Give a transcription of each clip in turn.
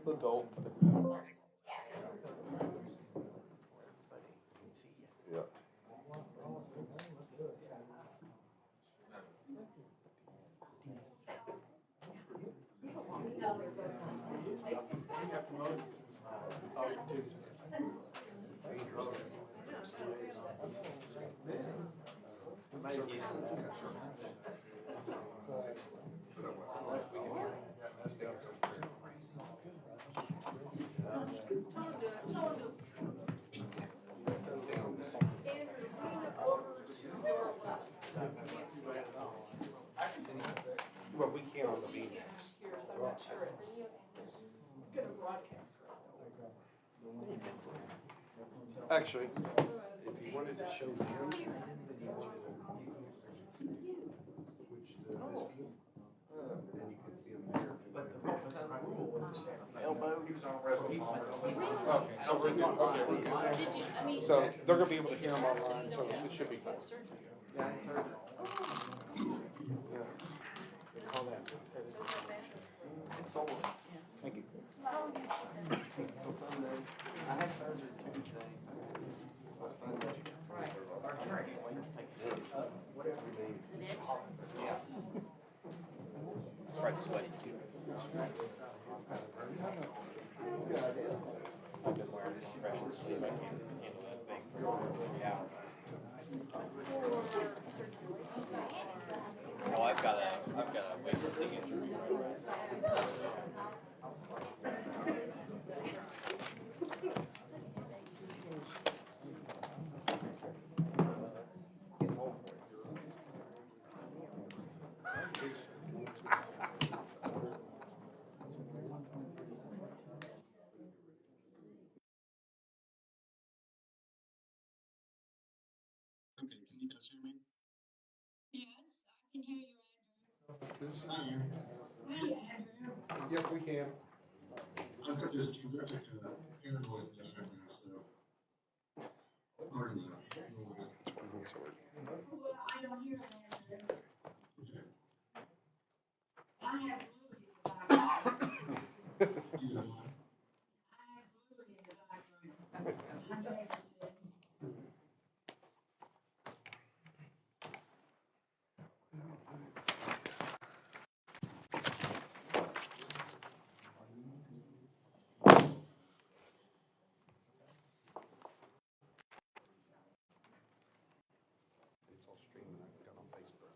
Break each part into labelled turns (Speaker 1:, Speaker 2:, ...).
Speaker 1: Adult. Yeah. Well, we can't on the meetings.
Speaker 2: I'm not sure it's gonna broadcast
Speaker 1: Actually, if you wanted to show them, then you wanted to, switch to this view. And you could see them there.
Speaker 3: Elbow, he was on
Speaker 1: Okay, so we're good, okay, we're good. So they're gonna be able to hear them online, so it should be fine.
Speaker 3: Yeah, I heard it.
Speaker 1: Call that.
Speaker 3: It's sore.
Speaker 1: Thank you.
Speaker 3: Sunday. I had surgery Tuesday. Sunday.
Speaker 2: Right.
Speaker 3: I can't wait to take the step up, whatever it is.
Speaker 1: Yeah.
Speaker 4: Fred's sweaty too. I've been wearing compression sleeve. I can't handle that thing for 3 hours. Oh, I've got a weightlifting injury right now.
Speaker 5: Okay, can you guys hear me?
Speaker 6: Yes, I can hear you,
Speaker 1: This
Speaker 5: Hi,
Speaker 1: is,
Speaker 5: Aaron.
Speaker 6: Andrew. Hi, Andrew.
Speaker 1: yep, we can.
Speaker 5: I've got this terrific air noise in the background, so. Pardon the noise.
Speaker 6: Well, I don't hear it, Andrew.
Speaker 5: Okay.
Speaker 6: I have blue in the background.
Speaker 5: You don't mind?
Speaker 6: I have blue in the background. I'm dancing.
Speaker 1: It's all streaming, I got on Facebook.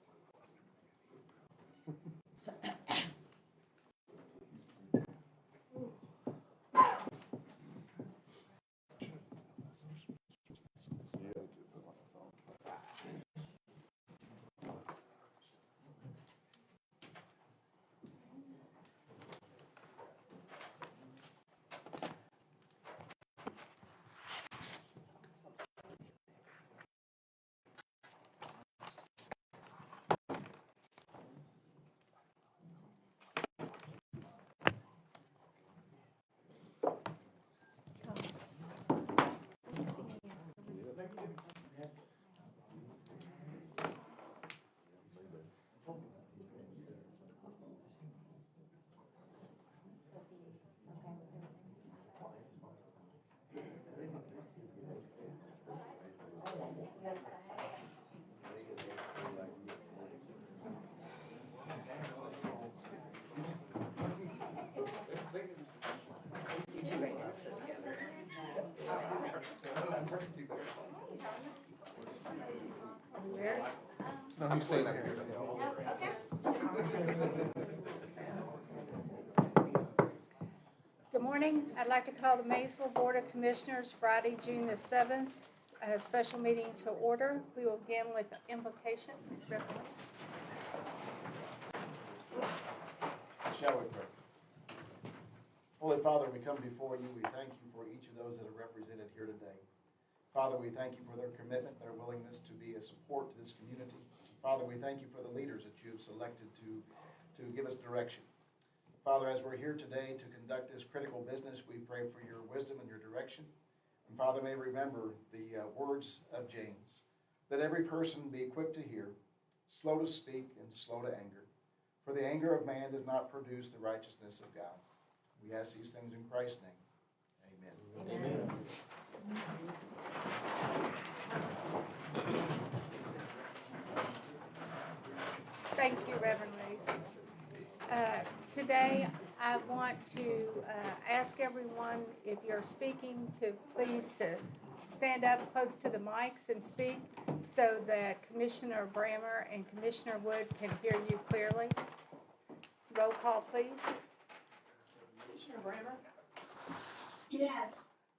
Speaker 2: You two right now sit together. Where?
Speaker 1: I'm saying I'm here to help.
Speaker 7: Good morning. I'd like to call the Maysville Board of Commissioners Friday, June the 7th, a special meeting to order. We will begin with invocation. Reverence.
Speaker 8: Shall we pray? Holy Father, we come before you. We thank you for each of those that are represented here today. Father, we thank you for their commitment, their willingness to be a support to this community. Father, we thank you for the leaders that you have selected to give us direction. Father, as we're here today to conduct this critical business, we pray for your wisdom and your direction. And Father, may remember the words of James, that every person be quick to hear, slow to speak, and slow to anger. For the anger of man does not produce the righteousness of God. We ask these things in Christ's name. Amen.
Speaker 7: Thank you, Reverend Reese. Today, I want to ask everyone, if you're speaking, to please to stand up close to the mics and speak so that Commissioner Brammer and Commissioner Wood can hear you clearly. Roll call, please.
Speaker 2: Commissioner Brammer?
Speaker 6: Yes.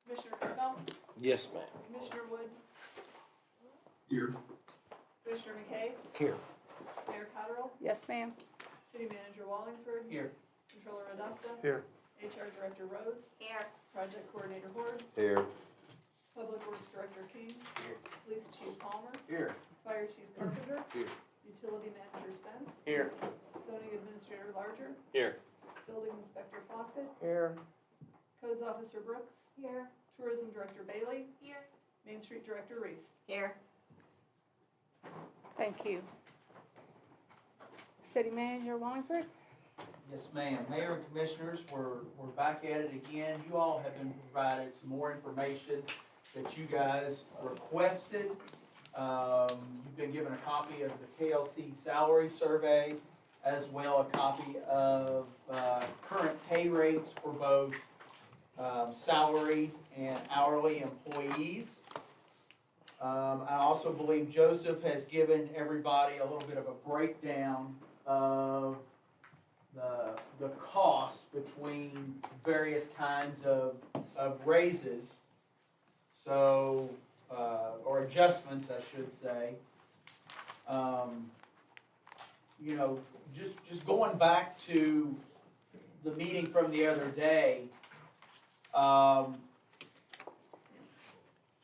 Speaker 2: Commissioner Carbell?
Speaker 4: Yes, ma'am.
Speaker 2: Commissioner Wood?
Speaker 5: Here.
Speaker 2: Commissioner McKay?
Speaker 4: Here.
Speaker 2: Mayor Cottrell?
Speaker 7: Yes, ma'am.
Speaker 2: City Manager Wallingford?
Speaker 8: Here.
Speaker 2: Controller Adasta?
Speaker 1: Here.
Speaker 2: HR Director Rose?
Speaker 6: Here.
Speaker 2: Project Coordinator Horde?
Speaker 4: Here.
Speaker 2: Public Works Director King?
Speaker 4: Here.
Speaker 2: Police Chief Palmer?
Speaker 8: Here.
Speaker 2: Fire Chief Carpenter?
Speaker 4: Here.
Speaker 2: Utility Manager Spence?
Speaker 4: Here.
Speaker 2: Zoning Administrator Larger?
Speaker 4: Here.
Speaker 2: Building Inspector Fawcett?
Speaker 4: Here.
Speaker 2: Codes Officer Brooks?
Speaker 6: Here.
Speaker 2: Tourism Director Bailey?
Speaker 6: Here.
Speaker 2: Main Street Director Reese?
Speaker 6: Here.
Speaker 7: Thank you. City Manager Wallingford?
Speaker 3: Yes, ma'am. Mayor and Commissioners, we're back at it again. You all have been provided some more information that you guys requested. You've been given a copy of the KLC salary survey, as well a copy of current pay rates for both salary and hourly employees. I also believe Joseph has given everybody a little bit of a breakdown of the cost between various kinds of raises. So, or adjustments, I should say. You know, just going back to the meeting from the other day,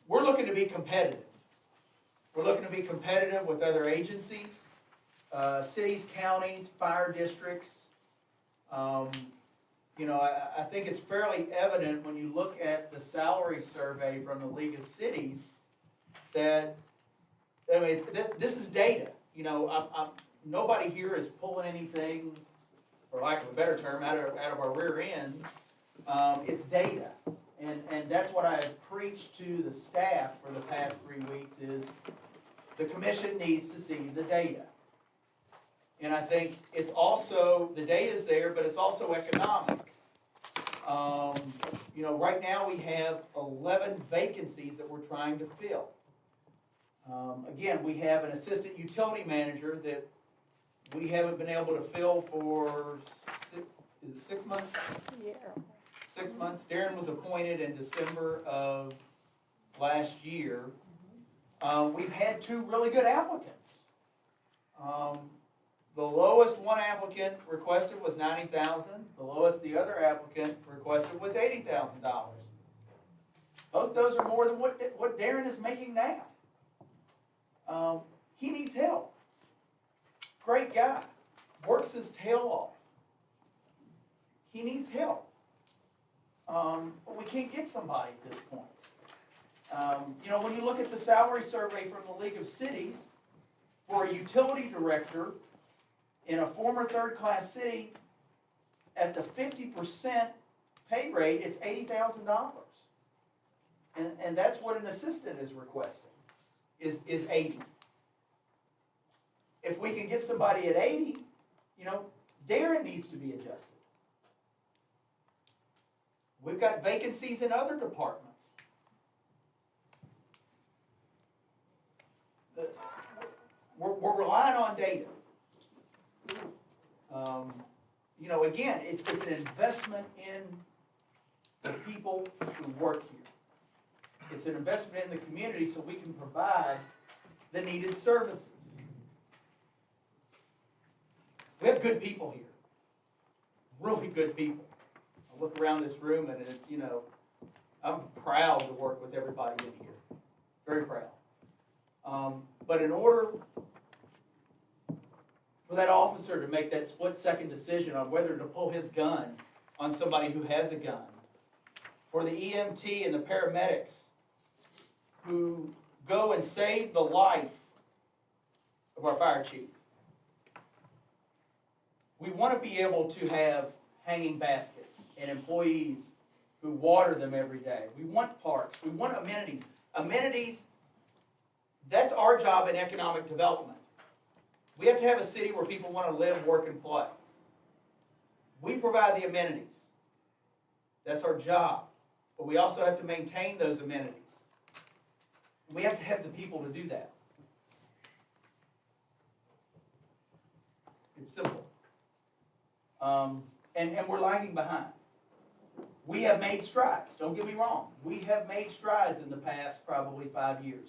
Speaker 3: we're looking to be competitive. We're looking to be competitive with other agencies, cities, counties, fire districts. You know, I think it's fairly evident when you look at the salary survey from the League of Cities that, I mean, this is data. You know, nobody here is pulling anything, for lack of a better term, out of our rear ends. It's data. And that's what I have preached to the staff for the past 3 weeks is the commission needs to see the data. And I think it's also, the data's there, but it's also economics. You know, right now we have 11 vacancies that we're trying to fill. Again, we have an assistant utility manager that we haven't been able to fill for, is it 6 months?
Speaker 7: Yeah.
Speaker 3: 6 months. Darren was appointed in December of last year. We've had 2 really good applicants. The lowest one applicant requested was $90,000. The lowest the other applicant requested was $80,000. Both those are more than what Darren is making now. He needs help. Great guy. Works his tail off. He needs help. But we can't get somebody at this point. You know, when you look at the salary survey from the League of Cities, for a utility director in a former third-class city, at the 50% pay rate, it's $80,000. And that's what an assistant is requesting, is 80. If we can get somebody at 80, you know, Darren needs to be adjusted. We've got vacancies in other departments. We're relying on data. You know, again, it's an investment in the people who work here. It's an investment in the community so we can provide the needed services. We have good people here. Really good people. I look around this room and, you know, I'm proud to work with everybody in here. Very proud. But in order for that officer to make that split-second decision on whether to pull his gun on somebody who has a gun, for the EMT and the paramedics who go and save the life of our fire chief, we want to be able to have hanging baskets and employees who water them every day. We want parks, we want amenities. Amenities, that's our job in economic development. We have to have a city where people want to live, work, and play. We provide the amenities. That's our job. But we also have to maintain those amenities. We have to have the people to do that. It's simple. And we're lagging behind. We have made strides, don't get me wrong. We have made strides in the past probably 5 years.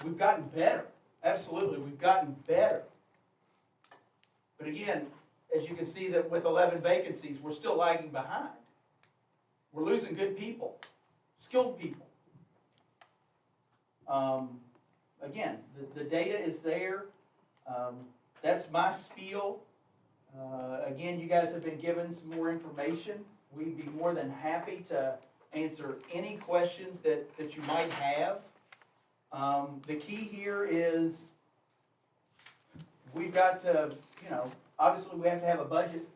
Speaker 3: We've gotten better. Absolutely, we've gotten better. But again, as you can see that with 11 vacancies, we're still lagging behind. We're losing good people, skilled people. Again, the data is there. That's my spiel. Again, you guys have been given some more information. We'd be more than happy to answer any questions that you might have. The key here is we've got to, obviously we have to have a budget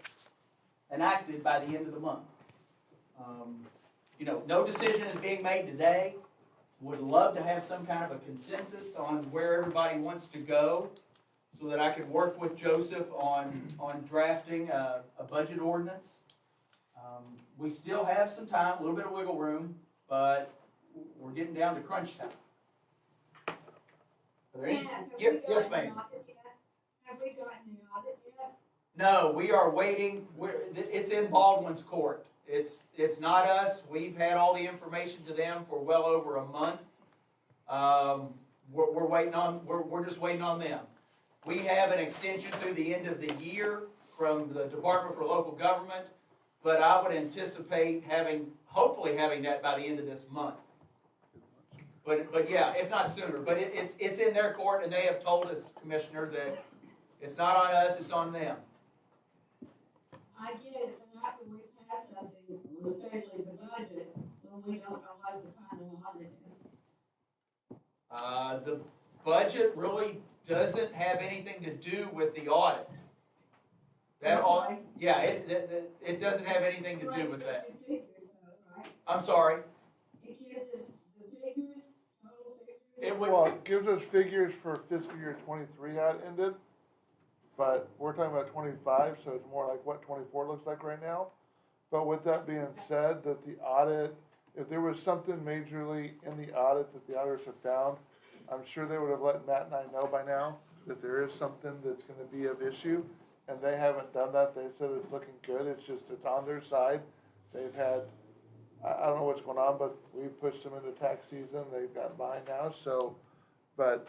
Speaker 3: enacted by the end of the month. No decision is being made today. Would love to have some kind of a consensus on where everybody wants to go so that I can work with Joseph on drafting a budget ordinance. We still have some time, a little bit of wiggle room, but we're getting down to crunch time. Are there any- Yes, ma'am.
Speaker 6: Have we gotten the audit yet?
Speaker 3: No, we are waiting. It's in Baldwin's court. It's not us. We've had all the information to them for well over a month. We're waiting on. We're just waiting on them. We have an extension through the end of the year from the Department for Local Government, but I would anticipate hopefully having that by the end of this month. But yeah, if not sooner. But it's in their court, and they have told us, Commissioner, that it's not on us, it's on them.
Speaker 6: I get it, but after we pass something, especially the budget, when we don't know what the final audit is.
Speaker 3: The budget really doesn't have anything to do with the audit.
Speaker 6: Okay.
Speaker 3: Yeah, it doesn't have anything to do with that.
Speaker 6: It gives us the figures though, right?
Speaker 3: I'm sorry.
Speaker 6: It gives us the figures, total figures.
Speaker 3: It would.
Speaker 1: Well, it gives us figures for fiscal year 23 how it ended, but we're talking about 25, so it's more like what 24 looks like right now. But with that being said, that the audit, if there was something majorly in the audit that the auditors have found, I'm sure they would have let Matt and I know by now that there is something that's gonna be of issue, and they haven't done that. They said it's looking good, it's just, it's on their side. They've had, I don't know what's going on, but we pushed them into tax season, they've got behind now, so, but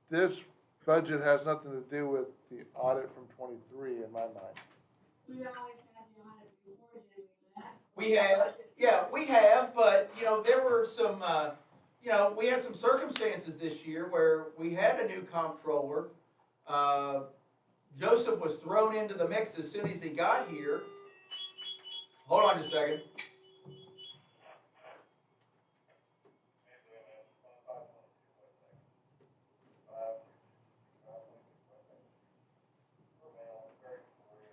Speaker 1: this budget has nothing to do with the audit from 23 in my mind.
Speaker 6: We always had the audit before, didn't we, Matt?
Speaker 3: We have, yeah, we have, but, there were some, we had some circumstances this year where we had a new comptroller. Joseph was thrown into the mix as soon as he got here. Hold on just a second.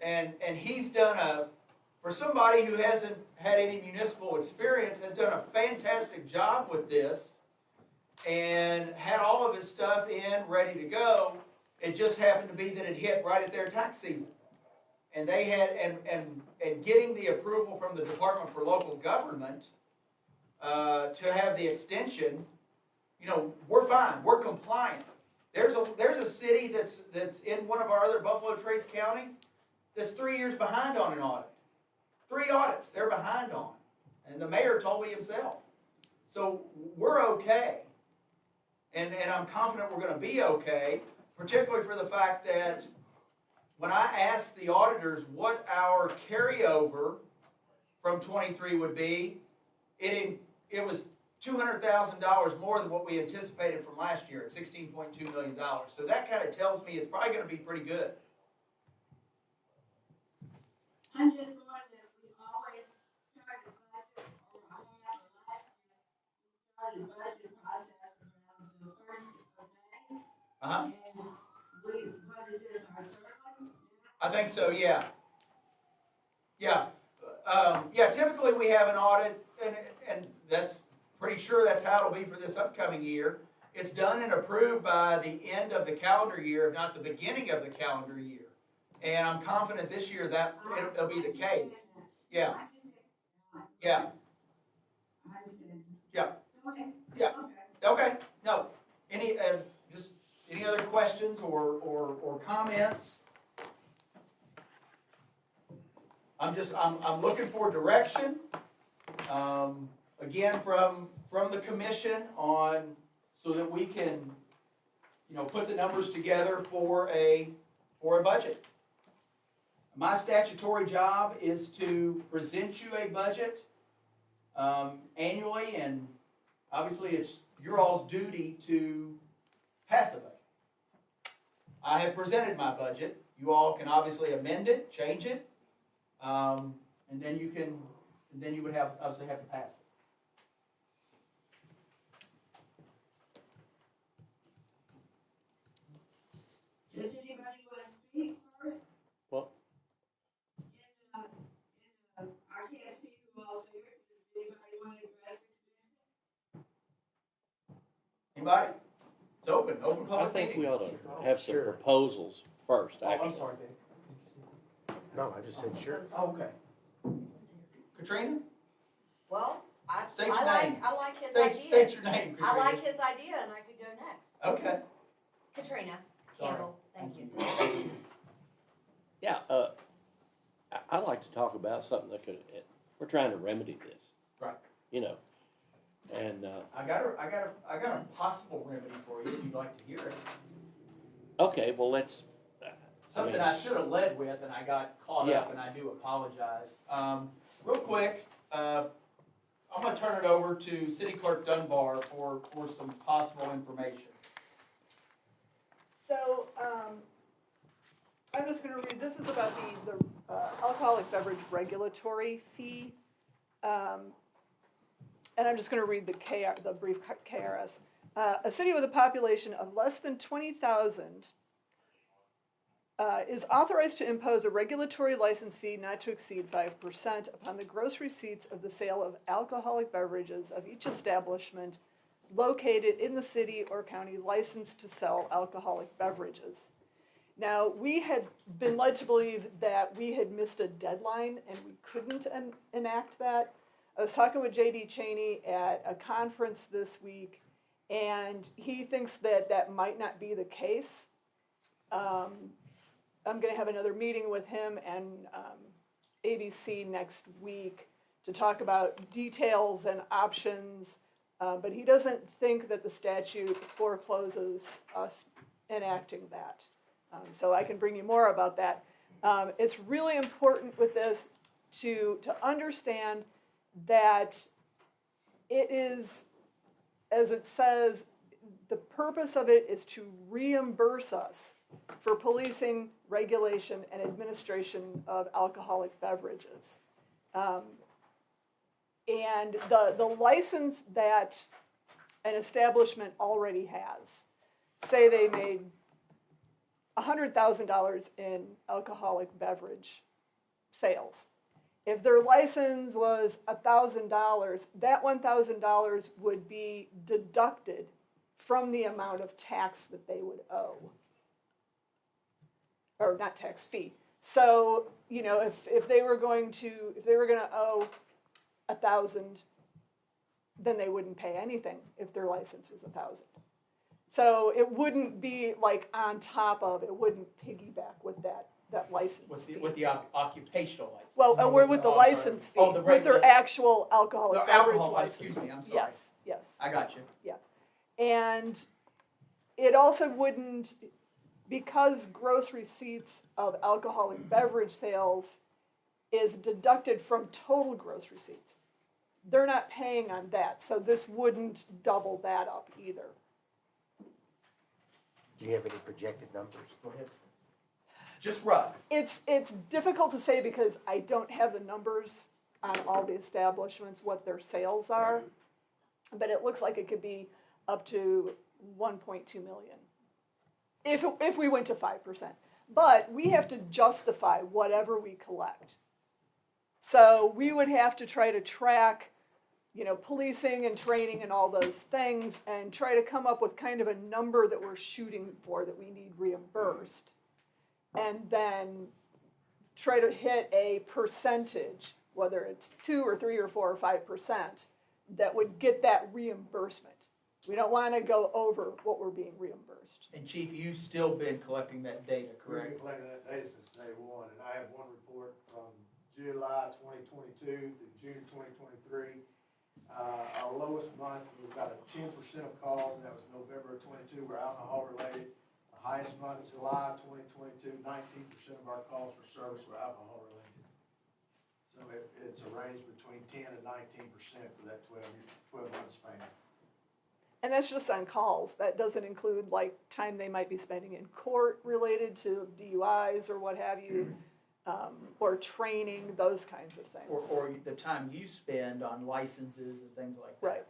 Speaker 3: And he's done for somebody who hasn't had any municipal experience, has done a fantastic job with this and had all of his stuff in, ready to go. It just happened to be that it hit right at their tax season. And they had, and getting the approval from the Department for Local Government to have the extension, we're fine, we're compliant. There's a city that's in one of our other Buffalo Trace counties that's 3 years behind on an audit. 3 audits they're behind on. And the mayor told me himself. So we're okay. And I'm confident we're going to be okay, particularly for the fact that when I asked the auditors what our carryover from 23 would be, it was $200,000 more than what we anticipated from last year at $16.2 million. So that kind of tells me it's probably going to be pretty good.
Speaker 6: I'm just going that we always start a budget, or I have last year, we started a budget process around the 1st of May.
Speaker 3: Uh-huh.
Speaker 6: And what is this, our third one?
Speaker 3: I think so, yeah. Yeah. Yeah, typically we have an audit, and that's pretty sure that's how it'll be for this upcoming year. It's done and approved by the end of the calendar year, if not the beginning of the calendar year. And I'm confident this year that it'll be the case. Yeah, yeah,
Speaker 6: I understand.
Speaker 3: yeah.
Speaker 6: Okay.
Speaker 3: Yeah.
Speaker 6: Okay.
Speaker 3: Okay, no, just any other questions or comments? I'm looking for direction, again, from the commission on, so that we can, put the numbers together for a budget. My statutory job is to present you a budget, annually, and obviously it's your all's duty to pass a budget. I have presented my budget. You all can obviously amend it, change it, and then you would obviously have to pass it.
Speaker 6: Does anybody want to speak first?
Speaker 9: Well-
Speaker 6: I can't see you all there. Does anybody want to address the commission?
Speaker 3: Anybody? It's open
Speaker 9: I
Speaker 3: public
Speaker 9: think we
Speaker 3: meeting.
Speaker 9: ought to have some
Speaker 8: Sure.
Speaker 9: proposals first,
Speaker 3: Oh, I'm
Speaker 9: actually.
Speaker 3: sorry, Dave.
Speaker 8: No, I just said sure.
Speaker 3: Oh, okay. Katrina?
Speaker 2: Well, I
Speaker 3: State your name.
Speaker 2: like his
Speaker 3: State
Speaker 2: idea.
Speaker 3: your name, Katrina.
Speaker 2: I like his idea and I could go next.
Speaker 3: Okay.
Speaker 2: Katrina
Speaker 3: Sorry.
Speaker 2: Campbell, thank you.
Speaker 9: Yeah, I'd like to talk about something that we're trying to remedy this.
Speaker 3: Right.
Speaker 9: And,
Speaker 3: I got a possible remedy for you if you'd like to hear it.
Speaker 9: okay, well, let's,
Speaker 3: Something I should have led with and I got caught
Speaker 9: Yeah.
Speaker 3: up, and I do apologize. Real quick, I'm gonna turn it over to City Clerk Dunbar for some possible information.
Speaker 10: So, I'm just gonna read, this is about the alcoholic beverage regulatory fee. And I'm just gonna read the brief KRS. A city with a population of less than 20,000 is authorized to impose a regulatory license fee not to exceed 5% upon the gross receipts of the sale of alcoholic beverages of each establishment located in the city or county licensed to sell alcoholic beverages. Now, we had been led to believe that we had missed a deadline and we couldn't enact that. I was talking with J.D. Cheney at a conference this week, and he thinks that might not be the case. I'm going to have another meeting with him and ADC next week to talk about details and options, but he doesn't think that the statute forecloses us enacting that. So I can bring you more about that. It's really important with this to understand that it is, as it says, the purpose of it is to reimburse us for policing, regulation, and administration of alcoholic beverages. And the license that an establishment already has, say they made $100,000 in alcoholic beverage sales. If their license was $1,000, that $1,000 would be deducted from the amount of tax that they would owe. Or not tax, fee. So, if they were going to owe $1,000, then they wouldn't pay anything if their license was $1,000. So it wouldn't be like on top of, it wouldn't piggyback with that license fee.
Speaker 3: With the occupational license.
Speaker 10: Well,
Speaker 3: No,
Speaker 10: we're with the
Speaker 3: oh, I'm sorry.
Speaker 10: license fee,
Speaker 3: Oh, the
Speaker 10: with their
Speaker 3: regular-
Speaker 10: actual alcoholic
Speaker 3: The
Speaker 10: beverage
Speaker 3: alcohol,
Speaker 10: license.
Speaker 3: excuse me, I'm sorry.
Speaker 10: Yes.
Speaker 3: I got you.
Speaker 10: And it also wouldn't, because gross receipts of alcoholic beverage sales is deducted from total gross receipts. They're not paying on that, so this wouldn't double that up either.
Speaker 11: Do you have any projected numbers?
Speaker 3: Go ahead. Just rough.
Speaker 10: It's difficult to say because I don't have the numbers on all the establishments, what their sales are, but it looks like it could be up to 1.2 million if we went to 5%. But we have to justify whatever we collect. So we would have to try to track, you know, policing and training and all those things and try to come up with kind of a number that we're shooting for that we need reimbursed. And then try to hit a percentage, whether it's 2 or 3 or 4 or 5%, that would get that reimbursement. We don't want to go over what we're being reimbursed.
Speaker 3: And Chief, you've still been collecting that data,
Speaker 12: We've
Speaker 3: correct?
Speaker 12: been collecting that data since day one, and I have one report from July 2022 to June 2023. Our lowest month was about a 10% of calls, and that was November of 22, were alcohol related. The highest month, July 2022, 19% of our calls for service were alcohol related. So it's a range between 10 and 19% for that 12-month span.
Speaker 10: And that's just on calls. That doesn't include like time they might be spending in court related to DUIs or what have you, or training, those kinds of things.
Speaker 3: Or the time you spend on licenses and things like that.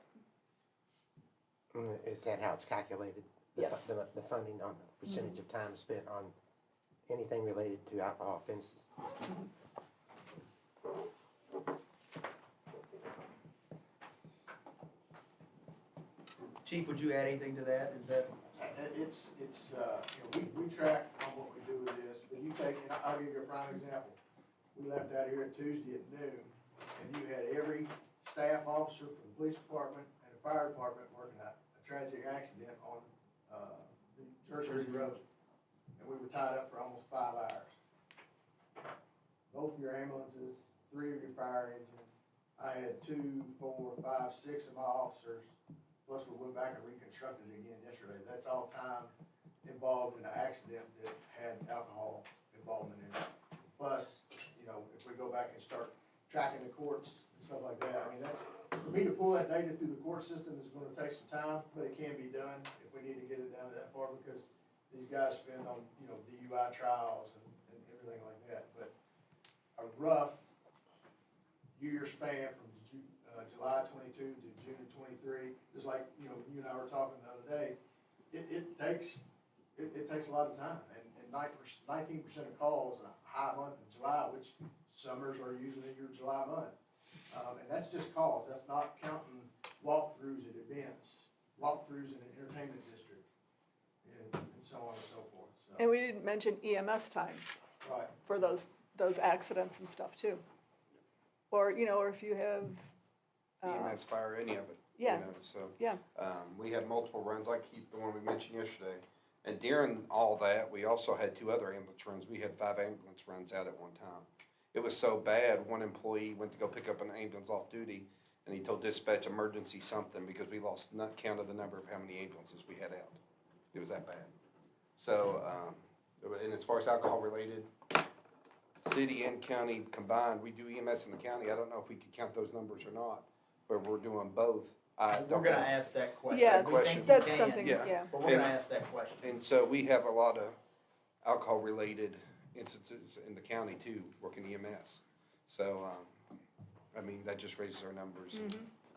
Speaker 10: Right.
Speaker 11: Is that how it's calculated?
Speaker 10: Yes.
Speaker 11: The funding on the percentage of time spent on anything related to alcohol offenses?
Speaker 3: Chief, would you add anything to that? Is that?
Speaker 12: It's you know, we track on what we do with this, but you take, and I'll give you a prime example. We left out here Tuesday at noon, and you had every staff officer from the police department and the fire department working a tragic accident on, the Jersey Road. And we were tied up for almost 5 hours. Both of your ambulances, 3 of your fire engines. I had 2, 4, 5, 6 of my officers. Plus, we went back and reconstructed it again yesterday. That's all time involved in an accident that had alcohol involvement in it. Plus, you know, if we go back and start tracking the courts and stuff like that, I mean, that's, for me to pull that data through the court system is gonna take some time, but it can be done if we need to get it down to that far, because these guys spend on, you know, DUI trials and everything like that. But a rough year span from July 22 to June 23, just like, you know, you and I were talking the other day, it takes a lot of time, and 19% of calls in a high month in July, which summers are usually your July month, and that's just calls. That's not counting walkthroughs at events, walkthroughs in an entertainment district, and so on and so forth. So.
Speaker 10: And we didn't mention EMS time.
Speaker 12: Right.
Speaker 10: For those accidents and stuff too. Or, you know, or if you have.
Speaker 13: EMS, fire, any of it.
Speaker 10: Yeah.
Speaker 13: You know, so.
Speaker 10: Yeah.
Speaker 13: We had multiple runs, like the one we mentioned yesterday. And during all that, we also had 2 other ambulance runs. We had 5 ambulance runs out at one time. It was so bad, one employee went to go pick up an ambulance off duty, and he told dispatch emergency something because we lost count of the number of how many ambulances we had out. It was that bad. So, and as far as alcohol related, city and county combined, we do EMS in the county. I don't know if we could count those numbers or not, but we're doing both.
Speaker 3: We're gonna ask that question.
Speaker 10: Yeah,
Speaker 3: We think you
Speaker 10: that's
Speaker 3: can,
Speaker 10: something,
Speaker 13: Yeah.
Speaker 10: yeah.
Speaker 3: But we're gonna ask that question.
Speaker 13: And so we have a lot of alcohol related instances in the county too, working EMS. So, I mean, that just raises our numbers.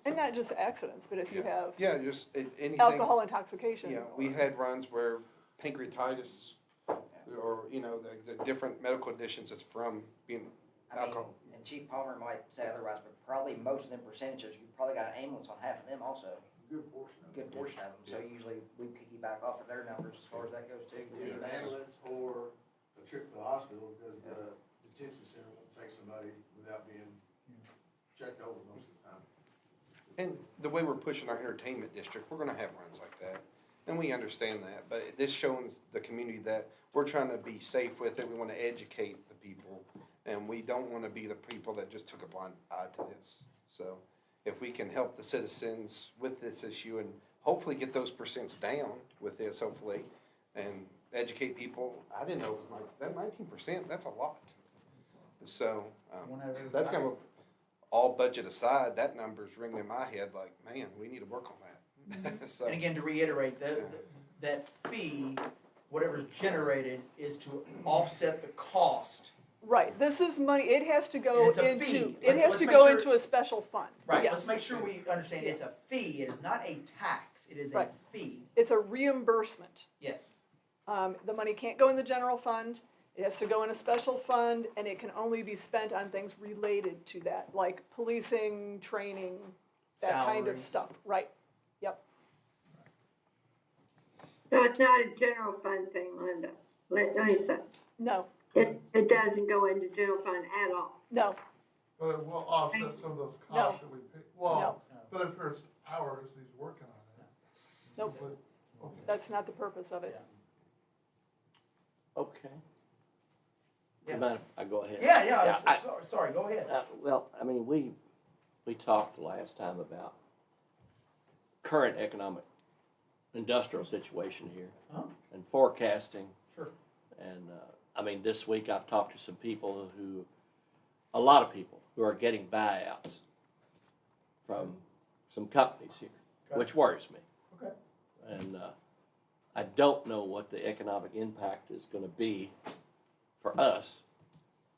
Speaker 10: And not just accidents, but if you have
Speaker 13: Yeah, just anything.
Speaker 10: alcohol intoxication.
Speaker 13: Yeah, we had runs where pancreatitis, or, you know, the different medical conditions that's from being alcohol.
Speaker 14: And Chief Palmer might say otherwise, but probably most of them percentages, you've probably got an ambulance on half of them also.
Speaker 12: Good portion of
Speaker 14: Good portion of them, so usually we piggyback off of their numbers as far as that goes too.
Speaker 12: Either an ambulance or a trip to the hospital, because the detention center won't take somebody without being checked over most of the time.
Speaker 13: And the way we're pushing our entertainment district, we're gonna have runs like that. And we understand that, but this showing the community that we're trying to be safe with it. We wanna educate the people, and we don't wanna be the people that just took a blind eye to this. So if we can help the citizens with this issue and hopefully get those percents down with this, hopefully, and educate people. I didn't know it was like, that 19%, that's a lot. So, that's kind of, all budget aside, that number's ringing in my head like, man, we need to work on that. So,
Speaker 3: And again, to reiterate, that fee, whatever's generated, is to offset the cost.
Speaker 10: Right, this is money, it has to
Speaker 3: And
Speaker 10: go
Speaker 3: it's a
Speaker 10: into,
Speaker 3: fee.
Speaker 10: it has
Speaker 3: Let's
Speaker 10: to
Speaker 3: make
Speaker 10: go
Speaker 3: sure-
Speaker 10: into a special fund.
Speaker 3: Right,
Speaker 10: Yes.
Speaker 3: let's make sure we understand it's a fee, it is not a tax, it is a
Speaker 10: Right.
Speaker 3: fee.
Speaker 10: It's a reimbursement.
Speaker 3: Yes.
Speaker 10: The money can't go in the general fund, It has to go in a special fund, and it can only be spent on things related to that, like policing, training, that kind of
Speaker 3: Salaries.
Speaker 10: stuff, right? Yep.
Speaker 6: So it's not a general fund thing, Linda, Lisa.
Speaker 10: No,
Speaker 6: It doesn't go into general fund at all.
Speaker 10: no,
Speaker 1: But it will offset some of those
Speaker 10: No.
Speaker 1: costs that we pay. Well,
Speaker 10: No.
Speaker 1: but if there's hours he's working on it.
Speaker 10: Nope.
Speaker 1: But, okay.
Speaker 10: that's not the purpose of it.
Speaker 9: Okay.
Speaker 3: Yeah.
Speaker 9: You mind if I go ahead?
Speaker 3: Yeah, sorry, go ahead.
Speaker 9: Well, I mean, we talked last time about current economic, industrial situation here
Speaker 3: Uh-huh.
Speaker 9: and forecasting.
Speaker 3: Sure.
Speaker 9: And, I mean, this week I've talked to some people a lot of people who are getting buyouts from some companies here,
Speaker 3: Okay.
Speaker 9: which worries me.
Speaker 3: Okay.
Speaker 9: And, I don't know what the economic impact is gonna be for us,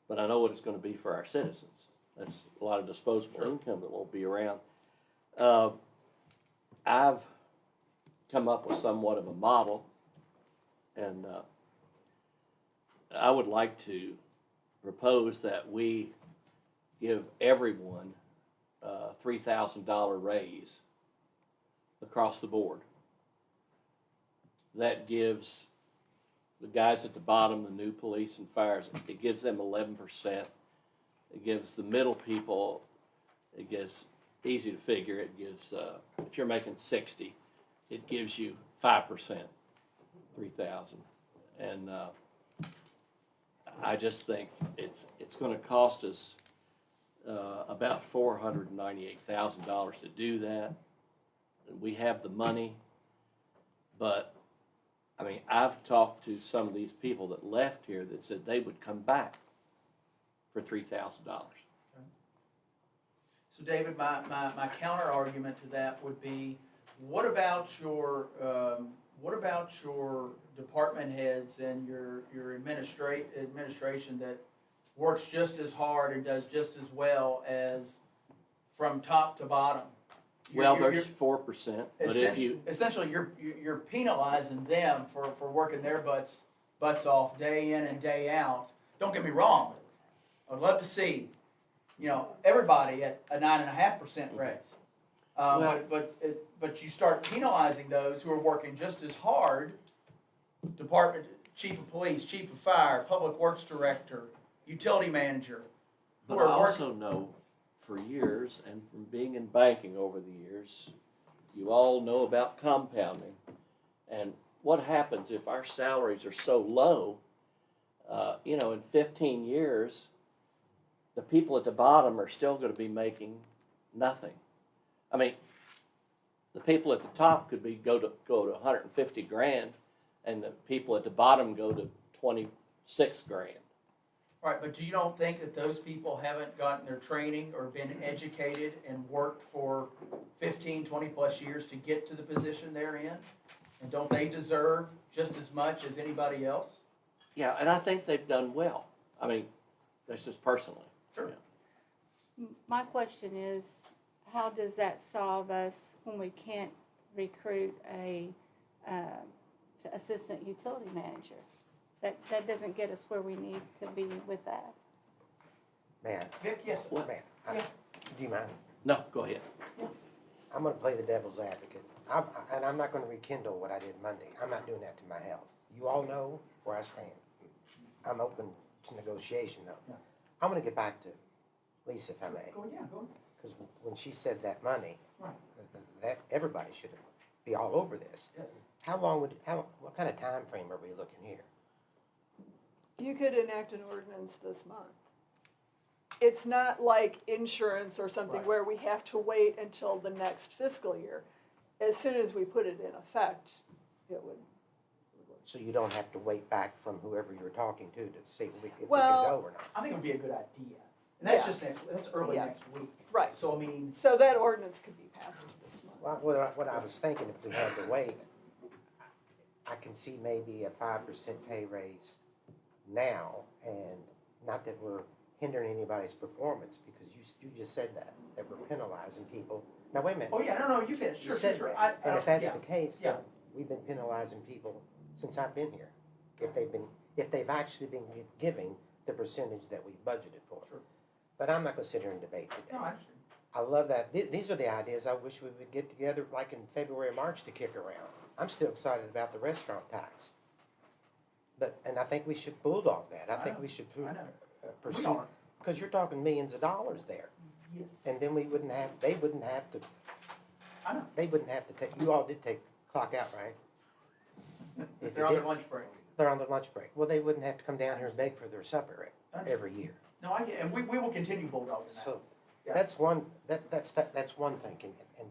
Speaker 9: but I know what it's gonna be for our citizens. That's a lot of disposable income that won't be around. I've come up with somewhat of a model, and I would like to propose that we give everyone a $3,000 raise across the board. That gives the guys at the bottom, the new police and fires, it gives them 11%. It gives the middle people, it gives, easy to figure, it gives, if you're making 60, it gives you 5%, 3,000. And I just think it's gonna cost us about $498,000 to do that. We have the money, but I mean, I've talked to some of these people that left here that said they would come back for $3,000.
Speaker 3: So David, my counter argument to that would be, what about your department heads and your administration that works just as hard and does just as well as from top to bottom?
Speaker 9: Well, there's 4%, but if you,
Speaker 3: Essentially, you're penalizing them for working their butts off day in and day out. Don't get me wrong, I'd love to see, everybody at a 9.5% raise. But you start penalizing those who are working just as hard, department, chief of police, chief of fire, public works director, utility manager.
Speaker 9: but I also know for years, and from being in banking over the years, you all know about compounding. And what happens if our salaries are so low, in 15 years, the people at the bottom are still going to be making nothing. I mean, the people at the top could go to 150 grand, and the people at the bottom go to 26 grand.
Speaker 3: All right, but you don't think that those people haven't gotten their training or been educated and worked for 15, 20 plus years to get to the position they're in? And don't they deserve just as much as anybody else?
Speaker 9: Yeah, and I think they've done well. I mean, that's just personally.
Speaker 3: Sure.
Speaker 7: My question is, how does that solve us when we can't recruit a assistant utility manager? That doesn't get us where we need to be with that.
Speaker 11: Man,
Speaker 3: Vic, yes.
Speaker 11: man,
Speaker 3: Yeah.
Speaker 11: do you mind?
Speaker 9: No, go ahead.
Speaker 11: I'm gonna play the devil's advocate. And I'm not gonna rekindle what I did Monday. I'm not doing that to my health. You all know where I stand. I'm open to negotiation though.
Speaker 3: Yeah.
Speaker 11: I'm gonna get back to Lisa, if I may.
Speaker 3: Go.
Speaker 11: Because when she said that money,
Speaker 3: Right.
Speaker 11: that everybody should be all over this.
Speaker 3: Yes.
Speaker 11: What kind of time frame are we looking here?
Speaker 10: You could enact an ordinance this month. It's not like insurance or something
Speaker 3: Right.
Speaker 10: where we have to wait until the next fiscal year. As soon as we put it in effect, it would.
Speaker 11: So you don't have to wait back from whoever you're talking to see if we can
Speaker 10: Well,
Speaker 11: go or not.
Speaker 3: I think it would be a good idea. And that's
Speaker 10: Yeah.
Speaker 3: just that's early
Speaker 10: Yeah.
Speaker 3: next week.
Speaker 10: Right.
Speaker 3: So I mean,
Speaker 10: So that ordinance could be passed this month.
Speaker 11: Well, what I was thinking, if we had to wait, I can see maybe a 5% pay raise now, and not that we're hindering anybody's performance, because you just said that we're penalizing people. Now, wait a minute.
Speaker 3: oh yeah, no, you finish.
Speaker 11: You
Speaker 3: Sure,
Speaker 11: said
Speaker 3: sure.
Speaker 11: that. And if that's
Speaker 3: yeah.
Speaker 11: the case,
Speaker 3: Yeah.
Speaker 11: then we've been penalizing people since I've been here. If they've been if they've actually been giving the percentage that we budgeted for.
Speaker 3: Sure.
Speaker 11: But I'm not gonna sit here and debate today.
Speaker 3: No, I understand.
Speaker 11: I love that. These are the ideas I wish we would get together like in February or March to kick around. I'm still excited about the restaurant tax. And I think we should bulldog that. I think we should
Speaker 3: I know. We
Speaker 11: pursue,
Speaker 3: are.
Speaker 11: because you're talking millions of dollars there.
Speaker 3: Yes.
Speaker 11: And then they wouldn't have to,
Speaker 3: I know.
Speaker 11: they wouldn't have to take, you all did take clock out, right? If
Speaker 3: They're
Speaker 11: you
Speaker 3: on
Speaker 11: did-
Speaker 3: their lunch break.
Speaker 11: They're on their lunch break. Well, they wouldn't have to come down here and beg for their supper every year.
Speaker 3: No, I get, and we will continue bulldogging that.
Speaker 11: So,
Speaker 3: Yeah.
Speaker 11: that's one thinking, and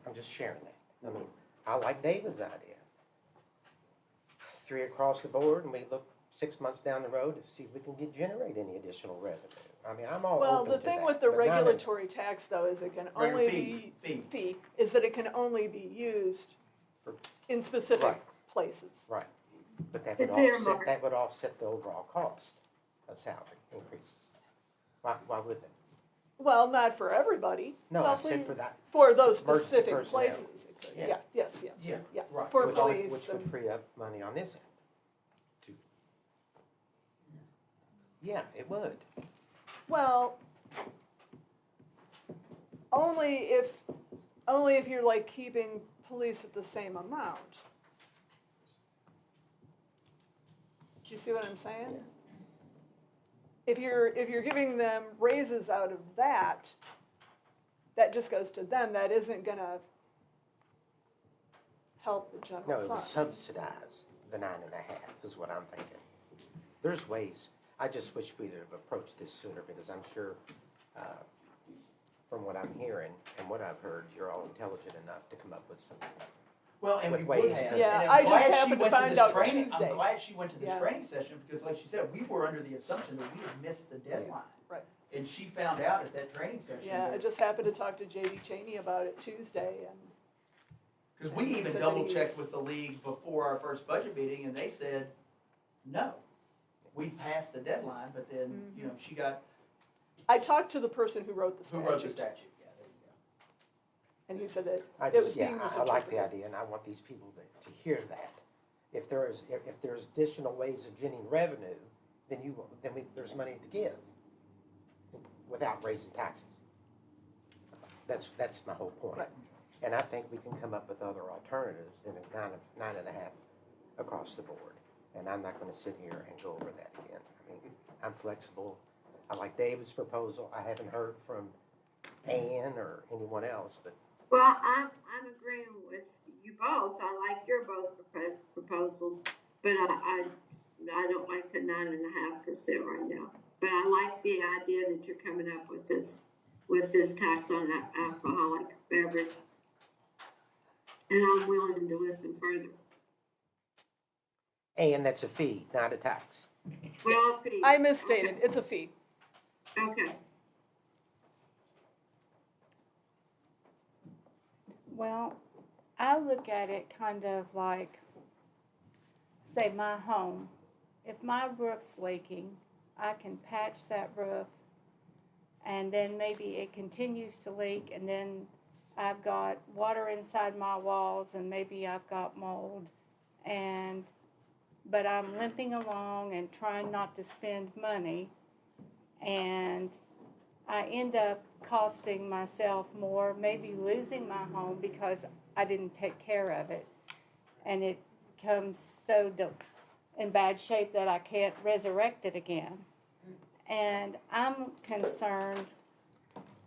Speaker 11: I'm just sharing that. I mean, I like David's idea. 3 across the board, and we look 6 months down the road to see if we can generate any additional revenue. I mean, I'm all
Speaker 10: Well,
Speaker 11: open
Speaker 10: the
Speaker 11: to
Speaker 10: thing
Speaker 11: that,
Speaker 10: with the
Speaker 11: but not in-
Speaker 10: regulatory tax though is it can
Speaker 3: Regular
Speaker 10: only
Speaker 3: fee,
Speaker 10: be,
Speaker 3: fee.
Speaker 10: is that it can only be used in specific
Speaker 11: Right.
Speaker 10: places.
Speaker 11: Right, but
Speaker 6: It's earmarked.
Speaker 11: that would offset the overall cost of salary increases. Why would they?
Speaker 10: Well, not for everybody.
Speaker 11: No,
Speaker 10: Well,
Speaker 11: I said for that,
Speaker 10: For those
Speaker 11: Emergency
Speaker 10: specific
Speaker 11: personnel.
Speaker 10: places. it could.
Speaker 11: Yeah.
Speaker 10: Yeah, yes, yes,
Speaker 3: Yeah,
Speaker 10: yeah,
Speaker 3: right.
Speaker 10: for
Speaker 11: which
Speaker 10: police.
Speaker 11: would
Speaker 10: and-
Speaker 11: free up money on this end. too. Yeah, it would.
Speaker 10: Well, only if you're like keeping police at the same amount. Do you see what I'm saying?
Speaker 11: Yeah.
Speaker 10: If you're giving them raises out of that just goes to them, that isn't gonna help the general
Speaker 11: No,
Speaker 10: fund.
Speaker 11: it would subsidize the 9.5 is what I'm thinking. There's ways, I just wish we'd have approached this sooner because I'm sure, from what I'm hearing and what I've heard, you're all intelligent enough to come up with some.
Speaker 3: Well, and
Speaker 11: With
Speaker 3: we
Speaker 11: ways
Speaker 3: would have.
Speaker 11: to-
Speaker 10: Yeah,
Speaker 3: and
Speaker 10: I
Speaker 3: I'm
Speaker 10: just
Speaker 3: glad she
Speaker 10: happened to
Speaker 3: went
Speaker 10: find
Speaker 3: this
Speaker 10: out
Speaker 3: training-
Speaker 10: Tuesday.
Speaker 3: I'm glad she went to this
Speaker 10: Yeah.
Speaker 3: training session, because like she said, we were under the assumption that we had missed the deadline.
Speaker 10: Right.
Speaker 3: And she found out at that training session.
Speaker 10: Yeah, I
Speaker 3: that-
Speaker 10: just happened to talk to JD Cheney about it Tuesday and.
Speaker 3: Cause we even
Speaker 10: Said that
Speaker 3: double
Speaker 10: he's-
Speaker 3: checked with the league before our first budget meeting, and they said, no. We passed the deadline, but then, you know, she got,
Speaker 10: I talked to the person who wrote the
Speaker 3: who
Speaker 10: statute.
Speaker 3: wrote the statute, yeah, there you go.
Speaker 10: And he said that
Speaker 11: I
Speaker 10: it was
Speaker 11: just,
Speaker 10: being
Speaker 11: yeah, I like the
Speaker 10: misinterpreted.
Speaker 11: idea and I want these people to hear that. If there's additional ways of generating revenue, then there's money to give without raising taxes. That's my whole point.
Speaker 10: Right.
Speaker 11: And I think we can come up with other alternatives than a 9.5 across the board. And I'm not gonna sit here and go over that again. I mean, I'm flexible. I like David's proposal. I haven't heard from Ann or anyone else, but
Speaker 6: Well, I'm agreeing with you both. I like your both proposals, but I don't like the 9.5% right now. But I like the idea that you're coming up with this tax on alcoholic beverage. And I'm willing to listen further.
Speaker 11: and that's a fee, not a tax.
Speaker 6: Well, fee.
Speaker 10: I misstated, it's a fee.
Speaker 6: Okay.
Speaker 7: Well, I look at it kind of like, say, my home. If my roof's leaking, I can patch that roof, and then maybe it continues to leak, and then I've got water inside my walls, and maybe I've got mold, but I'm limping along and trying not to spend money, and I end up costing myself more, maybe losing my home because I didn't take care of it. And it comes so in bad shape that I can't resurrect it again. And I'm concerned,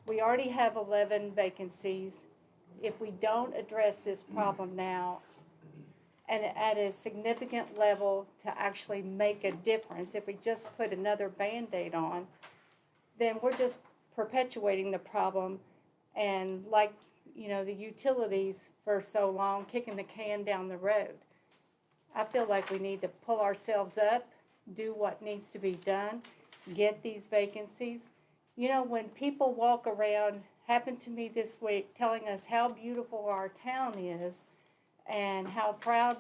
Speaker 7: we already have 11 vacancies. If we don't address this problem now and at a significant level to actually make a difference, if we just put another Band-Aid on, then we're just perpetuating the problem, and like, the utilities for so long, kicking the can down the road. I feel like we need to pull ourselves up, do what needs to be done, get these vacancies. When people walk around, happened to me this week, telling us how beautiful our town is and how proud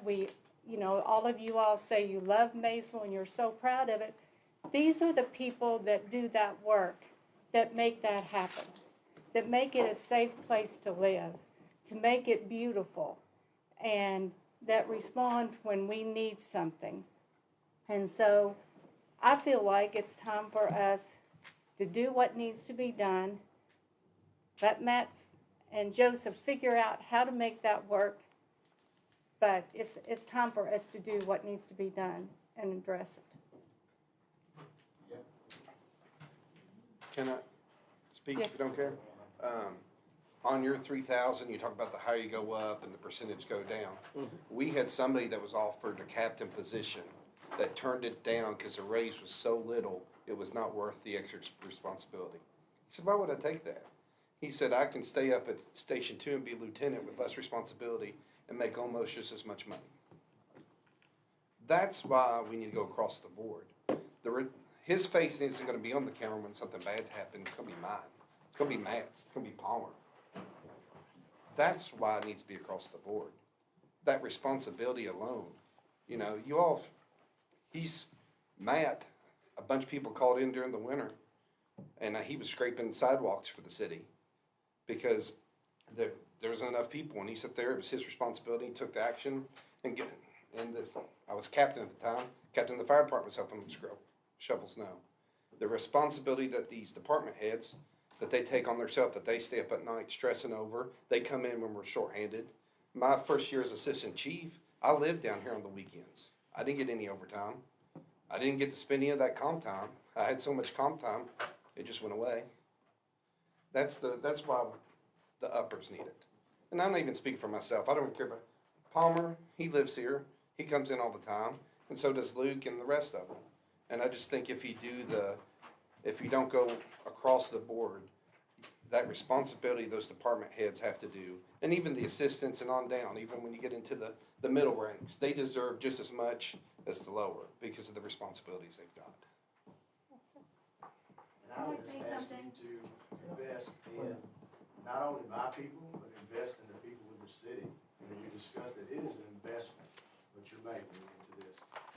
Speaker 7: all of you all say you love Maysville and you're so proud of it. These are the people that do that work, that make that happen, that make it a safe place to live, to make it beautiful, and that respond when we need something. And so I feel like it's time for us to do what needs to be done. Let Matt and Joseph figure out how to make that work. But it's time for us to do what needs to be done and address it.
Speaker 13: Can I speak
Speaker 7: Yes.
Speaker 13: if you don't care? On your 3,000, you talk about the higher you go up and the percentage go down. We had somebody that was offered a captain position that turned it down because the raise was so little, it was not worth the extra responsibility. He said, why would I take that? He said, I can stay up at Station 2 and be lieutenant with less responsibility and make almost just as much money. That's why we need to go across the board. His face isn't going to be on the camera when something bad happens. It's going to be mine. It's going to be Matt's. It's going to be Palmer. That's why it needs to be across the board. That responsibility alone. You know, Matt, a bunch of people called in during the winter, and he was scraping sidewalks for the city because there wasn't enough people, and he sat there. It was his responsibility. He took the action I was captain at the time. Captain of the fire department was helping him shovel snow. The responsibility that these department heads, that they take on themselves, that they stay up at night stressing over. They come in when we're shorthanded. My first year as assistant chief, I lived down here on the weekends. I didn't get any overtime. I didn't get to spend any of that comp time. I had so much comp time, it just went away. That's why the uppers need it. And I'm not even speaking for myself. I don't care about Palmer. He lives here. He comes in all the time, and so does Luke and the rest of them. And I just think if you don't go across the board, that responsibility those department heads have to do, and even the assistants and on down, even when you get into the middle ranks, they deserve just as much as the lower because of the responsibilities they've got.
Speaker 12: And I would just ask you to invest in not only my people, but invest in the people in the city. And we discussed that it is an investment that you're making into this.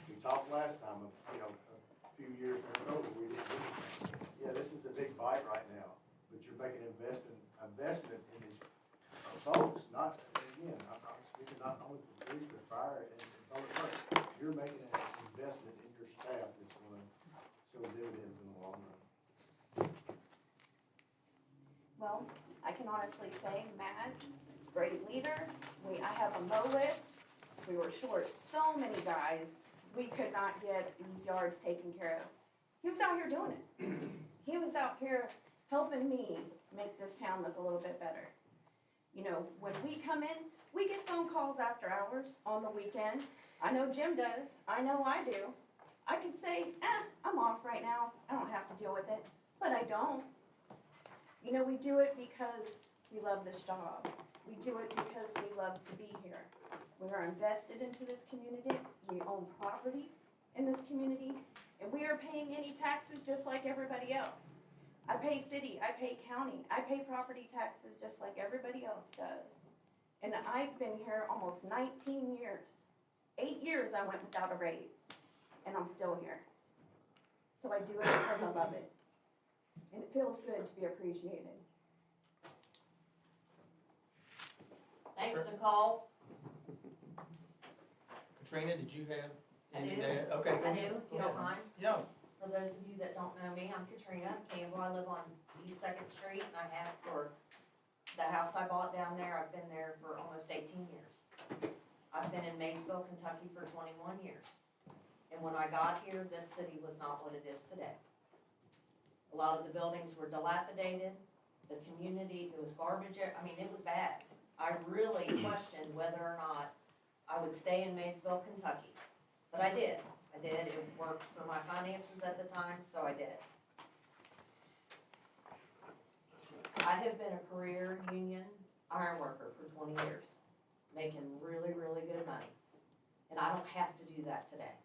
Speaker 12: We talked last time, a few years ago, we didn't do anything. Yeah, this is a big bite right now, but you're making an investment in these folks, not, again, I'm speaking not only for police, but fire and public works. You're making an investment in your staff that's going to show dividends in the long run.
Speaker 2: Well, I can honestly say Matt is a great leader. I have a mow list. We were short so many guys. We could not get these yards taken care of. He was out here doing it. He was out here helping me make this town look a little bit better. You know, when we come in, we get phone calls after hours on the weekend. I know Jim does. I know I do. I can say, I'm off right now. I don't have to deal with it. But I don't. You know, we do it because we love this job. We do it because we love to be here. We are invested into this community. We own property in this community. And we are paying any taxes just like everybody else. I pay city, I pay county, I pay property taxes just like everybody else does. And I've been here almost 19 years. 8 years I went without a raise, and I'm still here. So I do it because I love it. And it feels good to be appreciated.
Speaker 15: Thanks, Nicole.
Speaker 3: Katrina, did you have
Speaker 15: I
Speaker 3: any
Speaker 15: do.
Speaker 3: there? Okay.
Speaker 15: I do, if you don't mind.
Speaker 3: No.
Speaker 15: For those of you that don't know me, I'm Katrina Campbell. I live on East Second Street, and I have for the house I bought down there. I've been there for almost 18 years. I've been in Maysville, Kentucky for 21 years. And when I got here, this city was not what it is today. A lot of the buildings were dilapidated. The community, there was garbage. I mean, it was bad. I really questioned whether or not I would stay in Maysville, Kentucky. But I did. I did. It worked for my finances at the time, so I did. I have been a career union iron worker for 20 years, making really, really good money. And I don't have to do that today.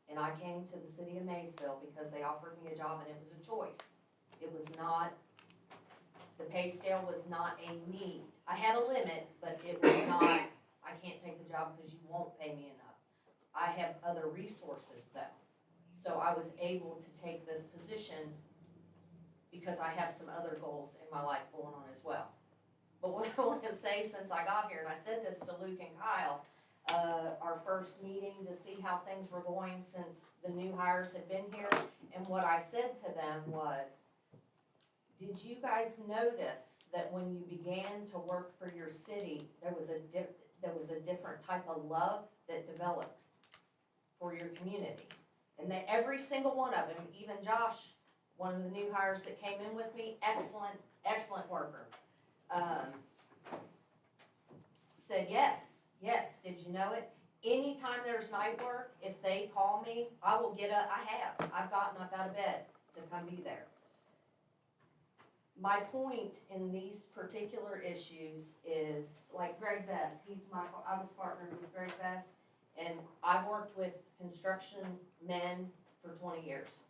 Speaker 15: And I came to the city of Maysville because they offered me a job and it was a choice. It was not, the pay scale was not a need. I had a limit, but it was not, I can't take the job because you won't pay me enough. I have other resources though. So I was able to take this position because I have some other goals in my life going on as well. But what I want to say since I got here, and I said this to Luke and Kyle, our first meeting to see how things were going since the new hires had been here. And what I said to them was, did you guys notice that when you began to work for your city, there was a different type of love that developed for your community? And that every single one of them, even Josh, one of the new hires that came in with me, excellent worker, said yes, did you know it? Anytime there's night work, if they call me, I will get up, I've gotten up out of bed to come be there. My point in these particular issues is, like Greg Best, I was partnered with Greg Best, and I've worked with construction men for 20 years.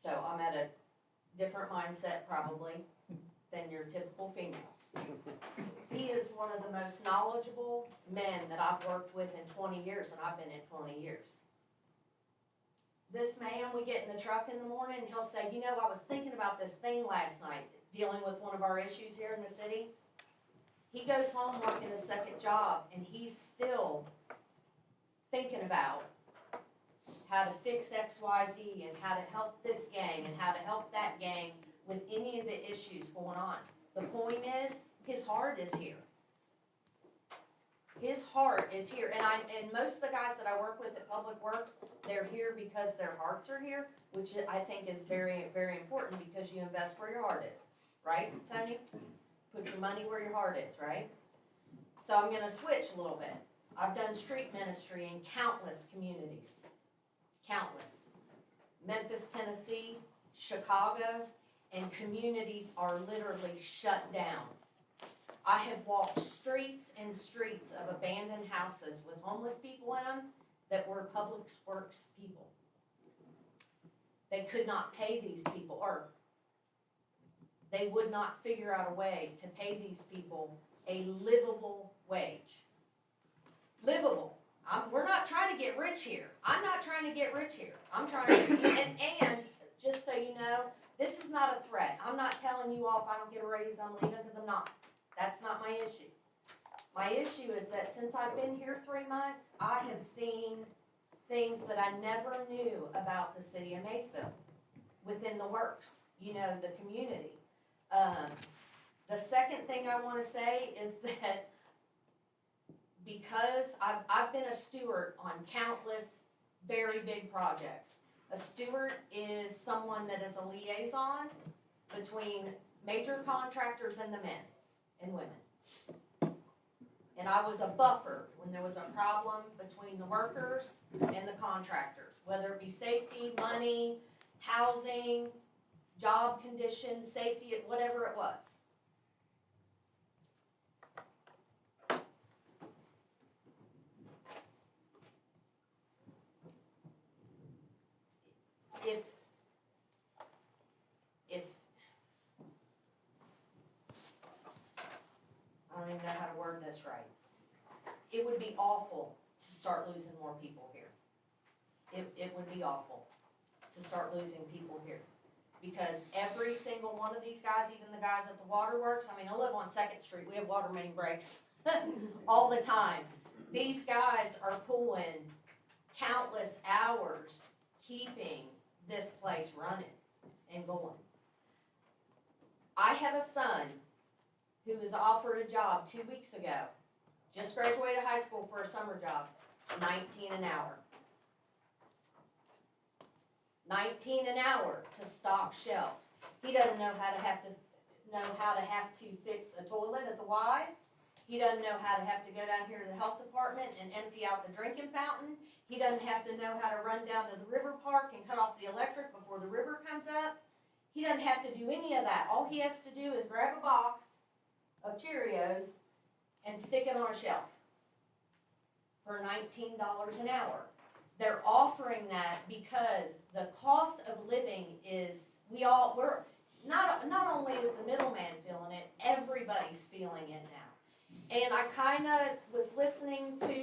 Speaker 15: So I'm at a different mindset probably than your typical female. He is one of the most knowledgeable men that I've worked with in 20 years, and I've been in 20 years. This man, we get in the truck in the morning, and he'll say, you know, I was thinking about this thing last night, dealing with one of our issues here in the city. He goes home working a second job, and he's still thinking about how to fix X, Y, Z, and how to help this gang, and how to help that gang with any of the issues going on. The point is, his heart is here. His heart is here, and most of the guys that I work with at Public Works, they're here because their hearts are here, which I think is very, very important, because you invest where your heart is, right, Tony? Put your money where your heart is, right? So I'm gonna switch a little bit. I've done street ministry in countless communities, countless. Memphis, Tennessee, Chicago, and communities are literally shut down. I have walked streets and streets of abandoned houses with homeless people in them that were Public Works people. They could not pay these people, or they would not figure out a way to pay these people a livable wage. Livable. We're not trying to get rich here. I'm not trying to get rich here. I'm trying to, and just so you know, this is not a threat. I'm not telling you all if I don't get a raise, I'm leaving, because I'm not. That's not my issue. My issue is that since I've been here 3 months, I have seen things that I never knew about the city of Maysville within the works, you know, the community. The second thing I want to say is that because I've been a steward on countless very big projects. A steward is someone that is a liaison between major contractors and the men and women. And I was a buffer when there was a problem between the workers and the contractors, whether it be safety, money, housing, job conditions, safety, whatever it was. If I don't even know how to word this right. It would be awful to start losing more people here. It would be awful to start losing people here. Because every single one of these guys, even the guys at the waterworks, I mean, I live on 2nd Street, we have water main breaks all the time. These guys are pulling countless hours keeping this place running and going. I have a son who was offered a job 2 weeks ago, just graduated high school for a summer job, $19 an hour. $19 an hour to stock shelves. He doesn't know how to have to fix a toilet at the Y. He doesn't know how to have to go down here to the health department and empty out the drinking fountain. He doesn't have to know how to run down to the river park and cut off the electric before the river comes up. He doesn't have to do any of that. All he has to do is grab a box of Cheerios and stick it on a shelf for $19 an hour. They're offering that because the cost of living is, we're not only is the middleman feeling it, everybody's feeling it now. And I kind of was listening to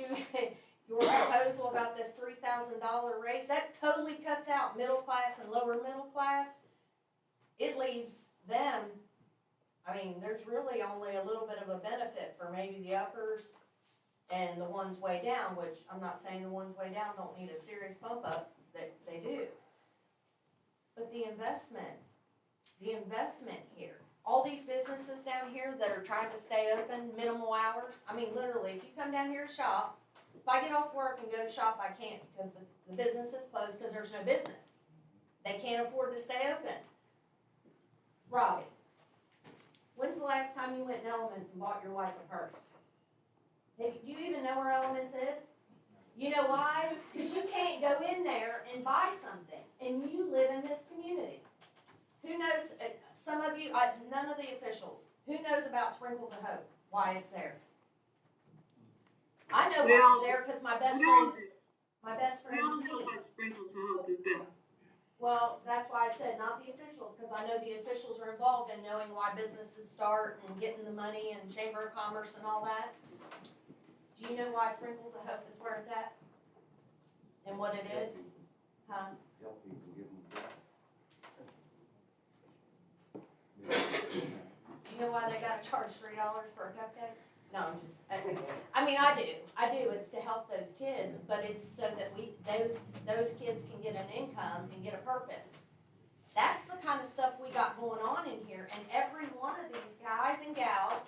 Speaker 15: your proposal about this $3,000 raise. That totally cuts out middle class and lower middle class. It leaves them, I mean, there's really only a little bit of a benefit for maybe the uppers and the ones way down, which I'm not saying the ones way down don't need a serious bump up, that they do. But the investment here, all these businesses down here that are trying to stay open, minimal hours, I mean, literally, if you come down here to shop, if I get off work and go to shop, I can't because the business is closed because there's no business. They can't afford to stay open. Robbie, when's the last time you went in Elements and bought your wife a purse? Do you even know where Elements is? You know why? Because you can't go in there and buy something, and you live in this community. Who knows, some of you, none of the officials, who knows about Sprinkles of Hope, why it's there? I know why it's there because my best friend's
Speaker 6: We all know what Sprinkles of Hope is about.
Speaker 15: Well, that's why I said not the officials, because I know the officials are involved in knowing why businesses start and getting the money and Chamber of Commerce and all that. Do you know why Sprinkles of Hope is where it's at? And what it is? Huh?
Speaker 8: Help people give them
Speaker 15: Do you know why they gotta charge $3 for a cupcake? No, I'm just, I mean, I do, it's to help those kids, but it's so that those kids can get an income and get a purpose. That's the kind of stuff we got going on in here, and every one of these guys and gals,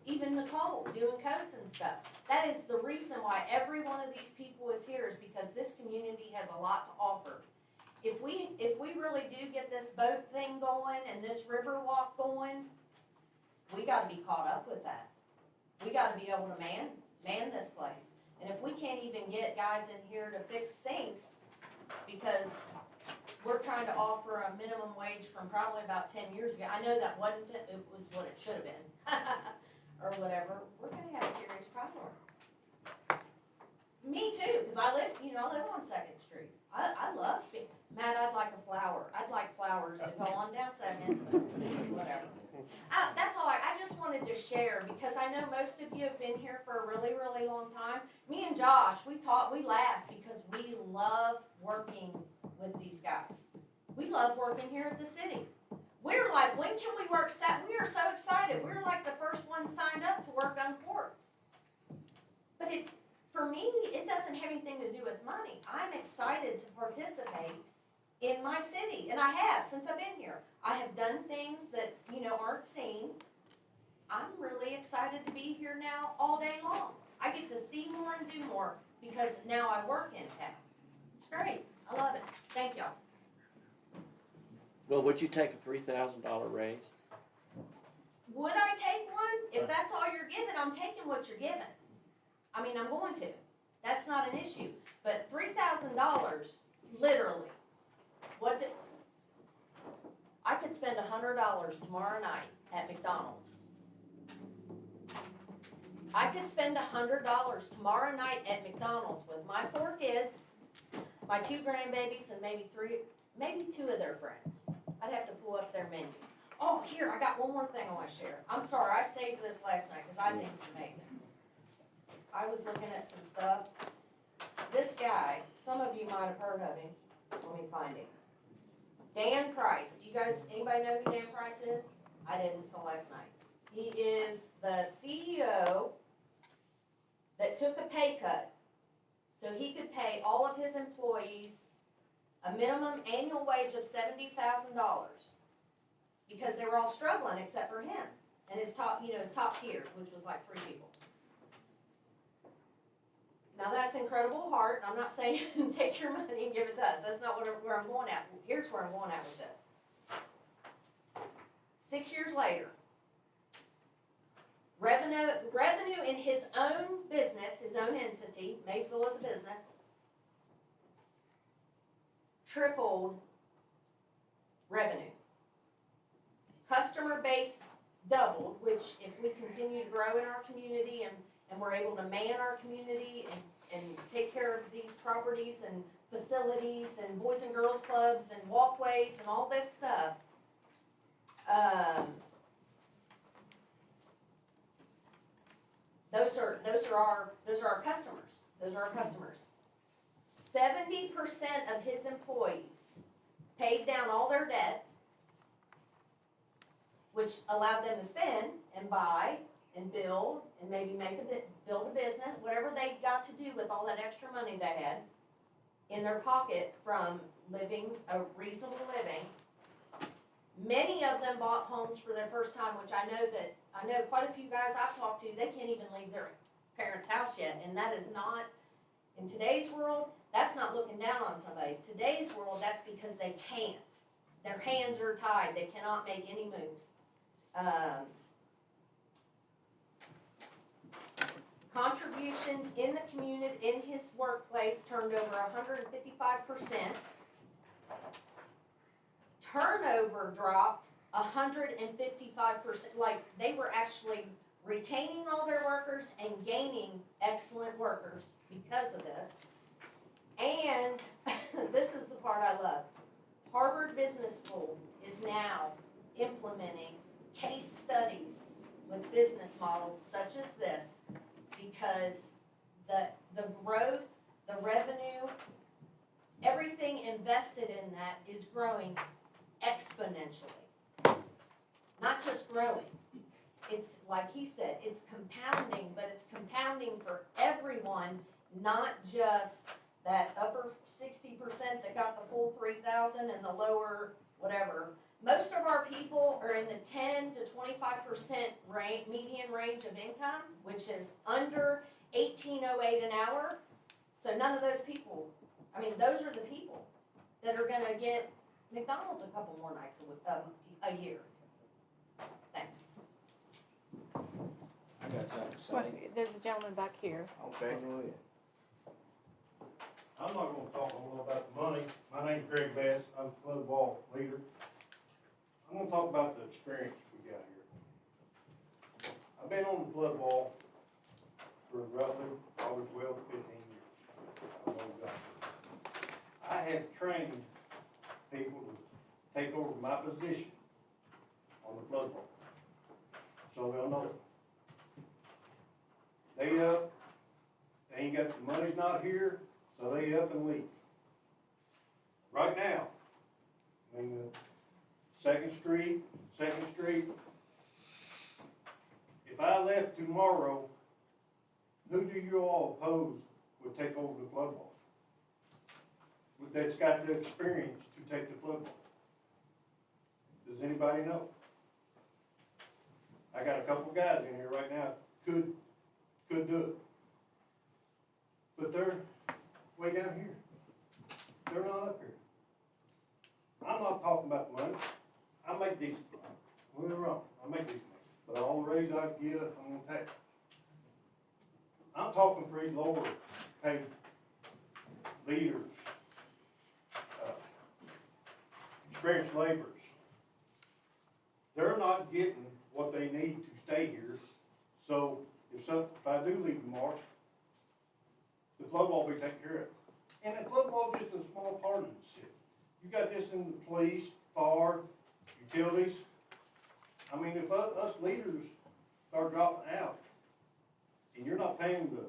Speaker 15: even Nicole, doing coats and stuff, that is the reason why every one of these people is here, is because this community has a lot to offer. If we really do get this boat thing going and this river walk going, we gotta be caught up with that. We gotta be able to man this place. And if we can't even get guys in here to fix sinks, because we're trying to offer a minimum wage from probably about 10 years ago. I know that wasn't, it was what it should have been, or whatever. We're gonna have a serious problem. Me too, because I live on 2nd Street. I love it. Matt, I'd like a flower. I'd like flowers to go on down 2nd, whatever. That's all I just wanted to share, because I know most of you have been here for a really, really long time. Me and Josh, we laughed because we love working with these guys. We love working here at the city. We're like, when can we work We are so excited. We're like the first ones signed up to work uncorked. But for me, it doesn't have anything to do with money. I'm excited to participate in my city, and I have since I've been here. I have done things that, aren't seen. I'm really excited to be here now all day long. I get to see more and do more because now I work in town. It's great. I love it. Thank y'all.
Speaker 9: Well, would you take a $3,000 raise?
Speaker 15: Would I take one? If that's all you're giving, I'm taking what you're giving. I mean, I'm going to. That's not an issue. But $3,000, literally, I could spend $100 tomorrow night at McDonald's. I could spend $100 tomorrow night at McDonald's with my 4 kids, my 2 grandbabies, and maybe 2 of their friends. I'd have to pull up their menu. Oh, here, I got one more thing I want to share. I'm sorry, I saved this last night because I think it's amazing. I was looking at some stuff. This guy, some of you might have heard of him. Let me find him. Dan Price. Anybody know who Dan Price is? I didn't until last night. He is the CEO that took a pay cut so he could pay all of his employees a minimum annual wage of $70,000 because they were all struggling except for him and his top tier, which was like 3 people. Now that's incredible heart. I'm not saying take your money and give it to us. That's not where I'm going at. Here's where I'm going at with this. 6 years later, revenue in his own business, his own entity, Maysville as a business, tripled revenue. Customer base doubled, which if we continue to grow in our community and we're able to man our community and take care of these properties and facilities and boys and girls clubs and walkways and all this stuff, those are our customers. Those are our customers. 70% of his employees paid down all their debt, which allowed them to spend and buy and build and maybe build a business, whatever they got to do with all that extra money they had in their pocket from living a reasonable living. Many of them bought homes for their first time, which I know quite a few guys I've talked to, they can't even leave their parents' house yet, and that is not, in today's world, that's not looking down on somebody. Today's world, that's because they can't. Their hands are tied, they cannot make any moves. Contributions in the community, in his workplace, turned over 155%. Turnover dropped 155%. Like, they were actually retaining all their workers and gaining excellent workers because of this. And this is the part I love. Harvard Business School is now implementing case studies with business models such as this, because the growth, the revenue, everything invested in that is growing exponentially. Not just growing. It's like he said, it's compounding, but it's compounding for everyone, not just that upper 60% that got the full 3,000 and the lower whatever. Most of our people are in the 10 to 25% median range of income, which is under $18.08 an hour. So none of those people, I mean, those are the people that are going to get McDonald's a couple more nights a year. Thanks.
Speaker 4: I got something to
Speaker 7: Well,
Speaker 4: say.
Speaker 7: there's a gentleman back here.
Speaker 4: Okay, go ahead.
Speaker 16: I'm not gonna talk a lot about the money. My name's Greg Bass, I'm a flood ball leader. I'm gonna talk about the experience we got here. I've been on the flood ball for roughly probably 12 to 15 years. I know exactly. I have trained people to take over my position on the flood ball, so they'll know. They ain't got, the money's not here, so they up and leave. Right now, I mean, Second Street, if I left tomorrow, who do you all oppose would take over the flood ball? That's got the experience to take the flood ball? Does anybody know? I got a couple guys in here right now could do it. But they're way down here. They're not up here. I'm not talking about the money. I make decent money. Don't get me wrong, I make decent money. But all the raise I get, I'm gonna take. I'm talking for these lower paid leaders, experienced laborers. They're not getting what they need to stay here. So if I do leave tomorrow, the flood wall will be taken care of. And the flood wall is just a small part of the city. You got this in the police, fire, utilities. I mean, if us leaders start dropping out, and you're not paying the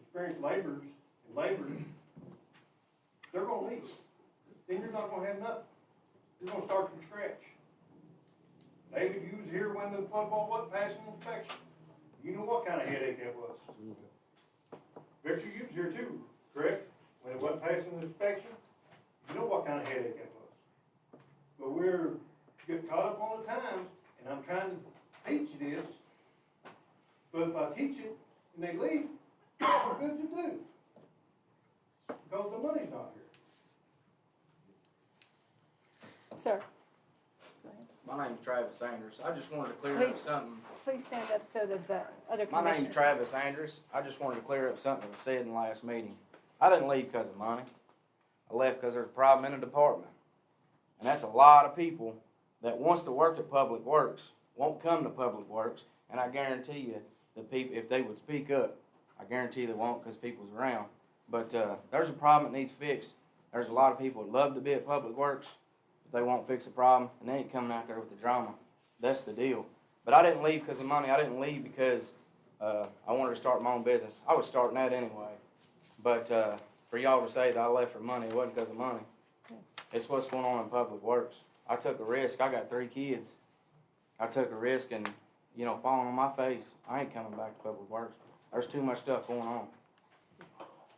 Speaker 16: experienced laborers and laborers, they're gonna leave. Then you're not gonna have nothing. You're gonna start from scratch. David, you was here when the flood wall wasn't passing inspection. You know what kind of headache that was. Victor, you was here too, correct? When it wasn't passing the inspection, you know what kind of headache that was. But we're getting caught up on the time, and I'm trying to teach you this. But if I teach it and they leave, what good to do? Because the money's not here.
Speaker 7: Sir,
Speaker 4: My name's Travis Andrews. I just wanted to clear up
Speaker 7: Please.
Speaker 4: something.
Speaker 7: please stand up so that the other
Speaker 4: My
Speaker 7: commissioners.
Speaker 4: name's Travis Andrews. I just wanted to clear up something that was said in the last meeting. I didn't leave because of money. I left because there's a problem in the department. And that's a lot of people that wants to work at Public Works won't come to Public Works. And I guarantee you, the people, if they would speak up, I guarantee they won't because people's around. But there's a problem that needs fixed. There's a lot of people that love to be at Public Works, but they won't fix the problem, and they ain't coming out there with the drama. That's the deal. But I didn't leave because of money. I didn't leave because I wanted to start my own business. I was starting that anyway. But for y'all to say that I left for money, it wasn't because of money. It's what's going on in Public Works. I took a risk. I got 3 kids. I took a risk, and you know, falling on my face, I ain't coming back to Public Works. There's too much stuff going on.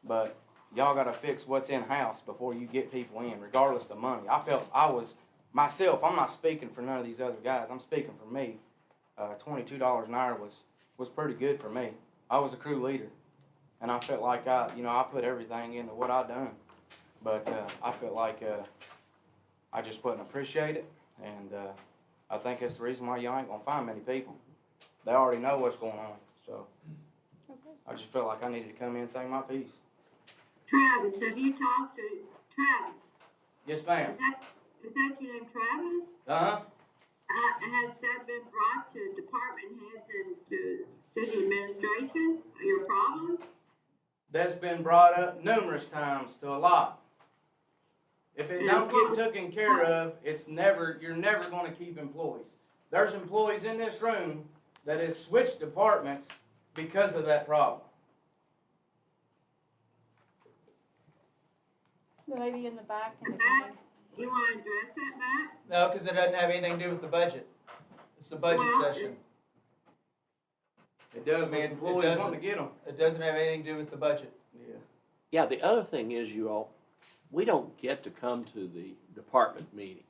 Speaker 4: But y'all gotta fix what's in-house before you get people in, regardless of money. I felt I was, myself, I'm not speaking for none of these other guys, I'm speaking for me. $22 an hour was pretty good for me. I was a crew leader, and I felt like I put everything into what I done. But I felt like I just wouldn't appreciate it, and I think that's the reason why y'all ain't gonna find many people. They already know what's going on, so I just felt like I needed to come in and say my piece.
Speaker 6: Travis, have you talked to Travis?
Speaker 4: Yes, ma'am.
Speaker 6: Is that your name, Travis?
Speaker 4: Uh-huh.
Speaker 6: Has that been brought to department heads and to city administration, your problems?
Speaker 4: That's been brought up numerous times to a lot. If it don't get taken care of, you're never gonna keep employees. There's employees in this room that has switched departments because of that problem.
Speaker 7: The lady in the back.
Speaker 6: You want to address that, Matt?
Speaker 3: No, because it doesn't have anything to do with the budget. It's the budget session.
Speaker 4: It does, man. Employees want to get them.
Speaker 3: It doesn't have anything to do with the budget.
Speaker 4: Yeah.
Speaker 9: Yeah, the other thing is, you all, we don't get to come to the department meetings.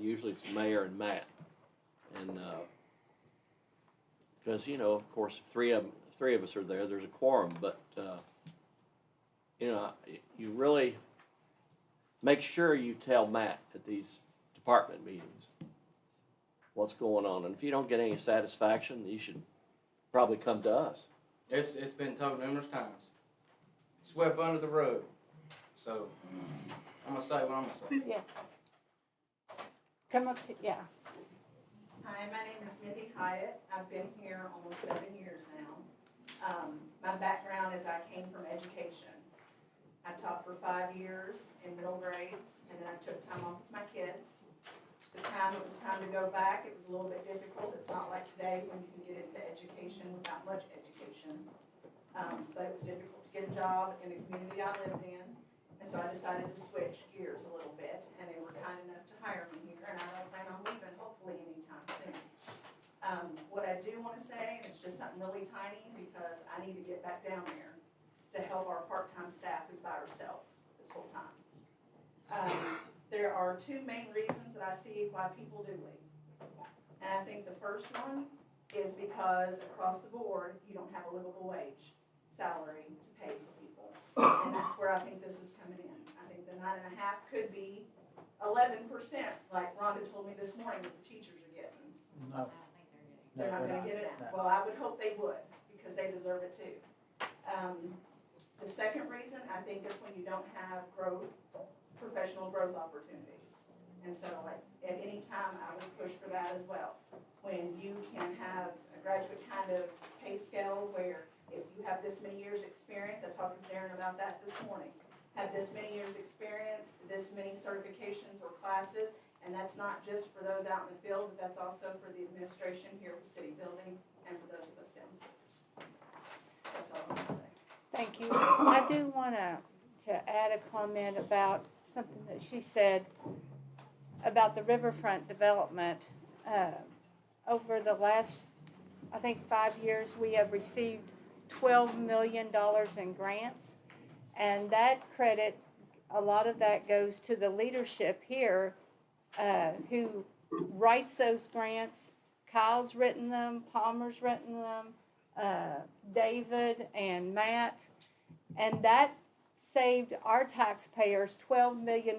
Speaker 9: Usually it's the mayor and Matt. And, because, you know, of course, three of us are there, there's a quorum, but, you know, you really make sure you tell Matt at these department meetings what's going on. And if you don't get any satisfaction, you should probably come to us.
Speaker 4: It's been told numerous times. Swept under the rug. So, I'm going to say what I'm going to say.
Speaker 7: Yes. Come up to, yeah.
Speaker 2: Hi, my name is Mindy Hyatt. I've been here almost 7 years now. My background is I came from education. I taught for 5 years in middle grades, and then I took time off with my kids. The time it was time to go back, it was a little bit difficult. It's not like today when you can get into education without much education. But it was difficult to get a job in the community I lived in. And so I decided to switch gears a little bit, and they were kind enough to hire me here, and I don't plan on leaving hopefully anytime soon. What I do want to say, and it's just something really tiny because I need to get back down there to help our part-time staff who's by herself this whole time. There are two main reasons that I see why people do leave. And I think the first one is because across the board, you don't have a livable wage salary to pay for people. And that's where I think this is coming in. I think the 9.5 could be 11%, like Rhonda told me this morning that the teachers are getting.
Speaker 3: No.
Speaker 2: They're not gonna get it? Well, I would hope they would, because they deserve it too. The second reason, I think, is when you don't have growth, professional growth opportunities. And so, like, at any time, I would push for that as well. When you can have a graduate kind of pay scale where if you have this many years' experience, I talked with Darren about that this morning, have this many years' experience, this many certifications or classes, and that's not just for those out in the field, but that's also for the administration here at the city building and for those of us downstairs. That's all I'm gonna say.
Speaker 7: Thank you. I do want to add a comment about something that she said about the riverfront development. Over the last, I think, 5 years, we have received $12 million in grants. And that credit, a lot of that goes to the leadership here who writes those grants. Kyle's written them, Palmer's written them, David and Matt, and that saved our taxpayers $12 million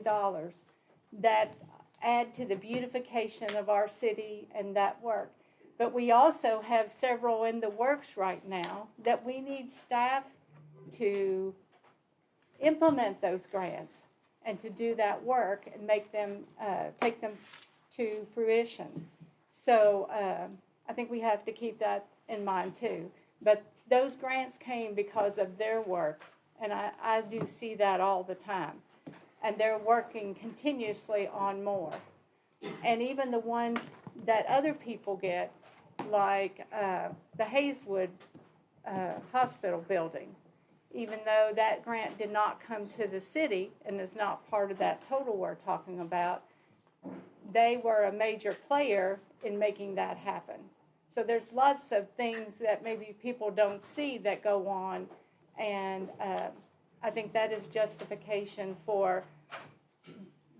Speaker 7: that add to the beautification of our city and that work. But we also have several in the works right now that we need staff to implement those grants and to do that work and make them, take them to fruition. So I think we have to keep that in mind too. But those grants came because of their work, and I do see that all the time. And they're working continuously on more. And even the ones that other people get, like the Hayeswood Hospital building, even though that grant did not come to the city and is not part of that total we're talking about, they were a major player in making that happen. So there's lots of things that maybe people don't see that go on, and I think that is justification for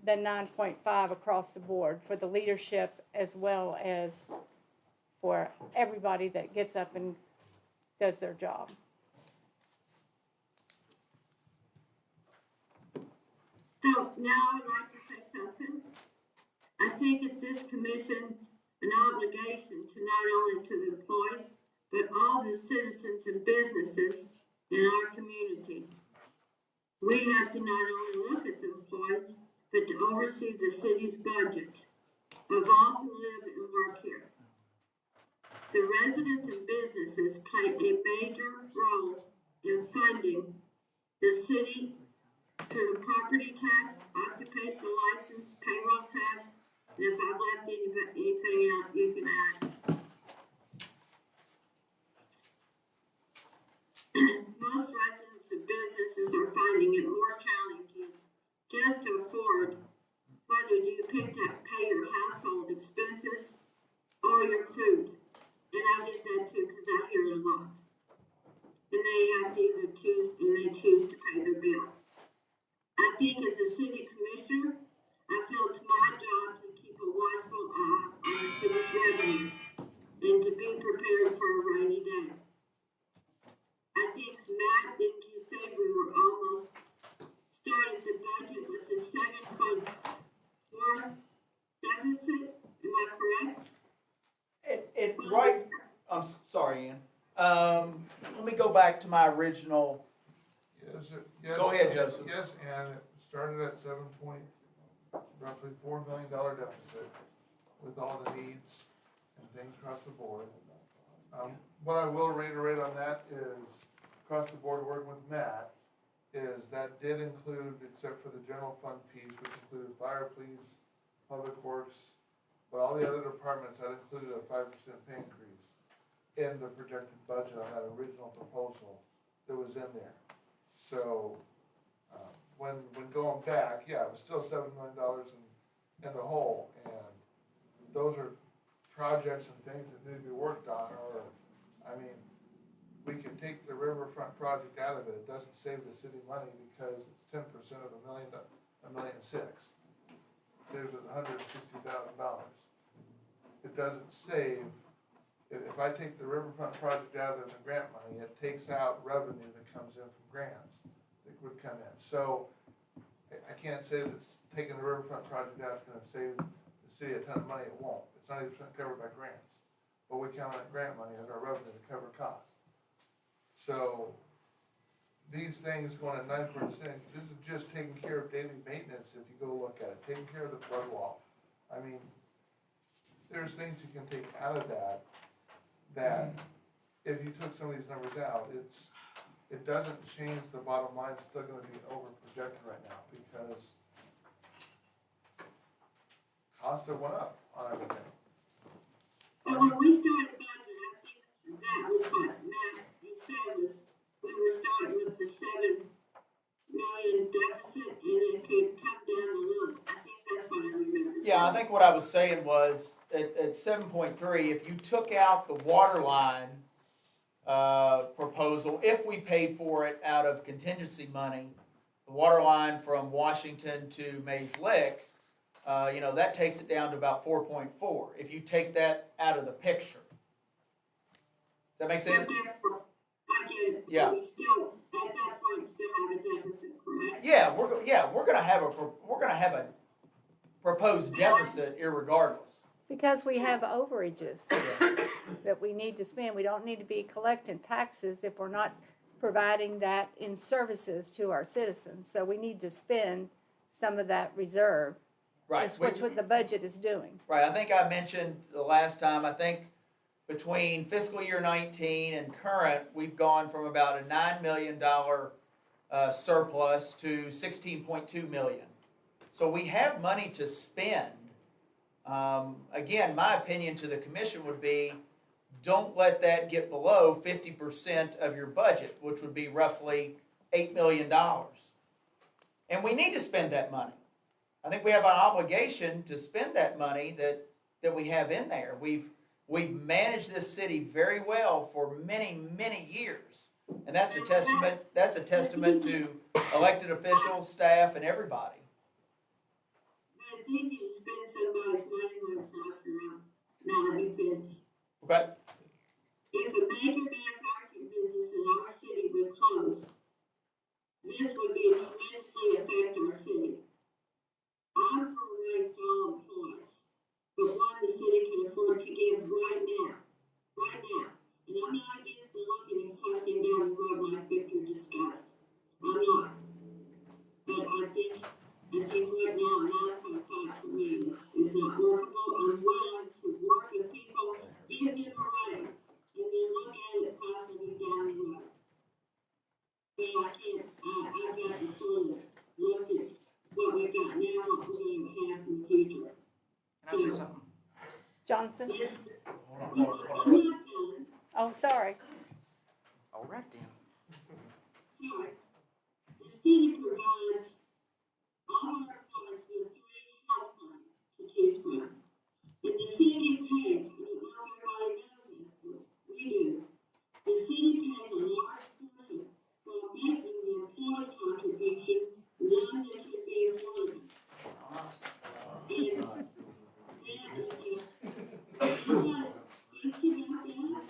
Speaker 7: the 9.5 across the board, for the leadership as well as for everybody that gets up and does their job.
Speaker 6: So now I'd like to say something. I think it's this commission an obligation to not only to the employees, but all the citizens and businesses in our community. We have to not only look at the employees, but to oversee the city's budget of all who live and work here. The residents and businesses play a major role in funding the city through property tax, occupational license, payroll tax, and if I've left anything out, you can add. Most residents and businesses are finding it more challenging just to afford whether you pay your household expenses or your food. And I get that too, because I hear it a lot. And they have to either choose to pay their bills. I think as a city commissioner, I feel it's my job to keep a watchful eye on the city's revenue and to be prepared for a rainy day. I think, Matt, didn't you say we were almost started the budget with a 7.4 deficit? Am I correct?
Speaker 3: Right, I'm sorry, Ann. Let me go back to my original.
Speaker 1: Yes,
Speaker 3: Go ahead, Joseph.
Speaker 1: Yes, and it started at roughly $4 million deficit with all the needs and things across the board. What I will reiterate on that is, across the board, working with Matt, is that did include, except for the general fund piece, which included fire, police, public works, but all the other departments, that included a 5% pay increase in the projected budget on that original proposal that was in there. So, when going back, yeah, it was still $7 million in the hole, and those are projects and things that need to be worked on, or, I mean, we can take the riverfront project out of it. It doesn't save the city money because it's 10% of $1.6 million. Saves us $160,000. It doesn't save, if I take the riverfront project out of the grant money, it takes out revenue that comes in from grants that would come in. So I can't say that taking the riverfront project out is gonna save the city a ton of money. It won't. It's 90% covered by grants. But we count on that grant money as our revenue to cover costs. So these things going at 9%, this is just taking care of daily maintenance if you go look at it, taking care of the flood wall. I mean, there's things you can take out of that if you took some of these numbers out, it doesn't change the bottom line. It's still gonna be over projected right now because costs have went up on everything.
Speaker 6: But when we started budget, I think that was what Matt, you said was, we were starting with the 7 million deficit and it could come down a little. I think that's what I remember.
Speaker 3: Yeah, I think what I was saying was, at 7.3, if you took out the water line proposal, if we paid for it out of contingency money, the water line from Washington to Maysville, that takes it down to about 4.4. If you take that out of the picture. Does that make sense?
Speaker 6: I get it.
Speaker 3: Yeah.
Speaker 6: We still, at that point, still have a deficit, correct?
Speaker 3: Yeah, we're gonna have a proposed deficit irregardless.
Speaker 7: Because we have overages that we need to spend. We don't need to be collecting taxes if we're not providing that in services to our citizens. So we need to spend some of that reserve.
Speaker 3: Right.
Speaker 7: Which what the budget is doing.
Speaker 3: Right, I think I mentioned the last time, I think between fiscal year 19 and current, we've gone from about a $9 million surplus to 16.2 million. So we have money to spend. Again, my opinion to the commission would be, don't let that get below 50% of your budget, which would be roughly $8 million. And we need to spend that money. I think we have an obligation to spend that money that we have in there. we've managed this city very well for many, many years. And that's a testament to elected officials, staff, and everybody.
Speaker 6: But it's easy to spend somebody's money when it's not your own. Now let me finish.
Speaker 3: Okay?
Speaker 6: If a major manufacturing business in our city would close, this would be tremendously affect our city. I'm for a raise for all employees, but one the city can afford to give right now. Right now. And I'm not against the looking at something down the road like Victor discussed. I'm not. But I think right now 9.5 for me is not workable. I'm willing to work with people, give them a raise, and then look at it possibly down the road. But I can't, I've got to sort of look at what we've got now, what we're going to have in the future.
Speaker 14: Can I say something?
Speaker 7: Jonathan?
Speaker 6: I'm not done.
Speaker 7: Oh, sorry.
Speaker 14: All right then.
Speaker 6: Sorry. The city provides all our employees with 3 health plans to choose from. And the city pays, I don't know if everybody knows this, but we do. The city pays a large portion while making the employee's contribution one that can be affordable. And that is I want to speak about that.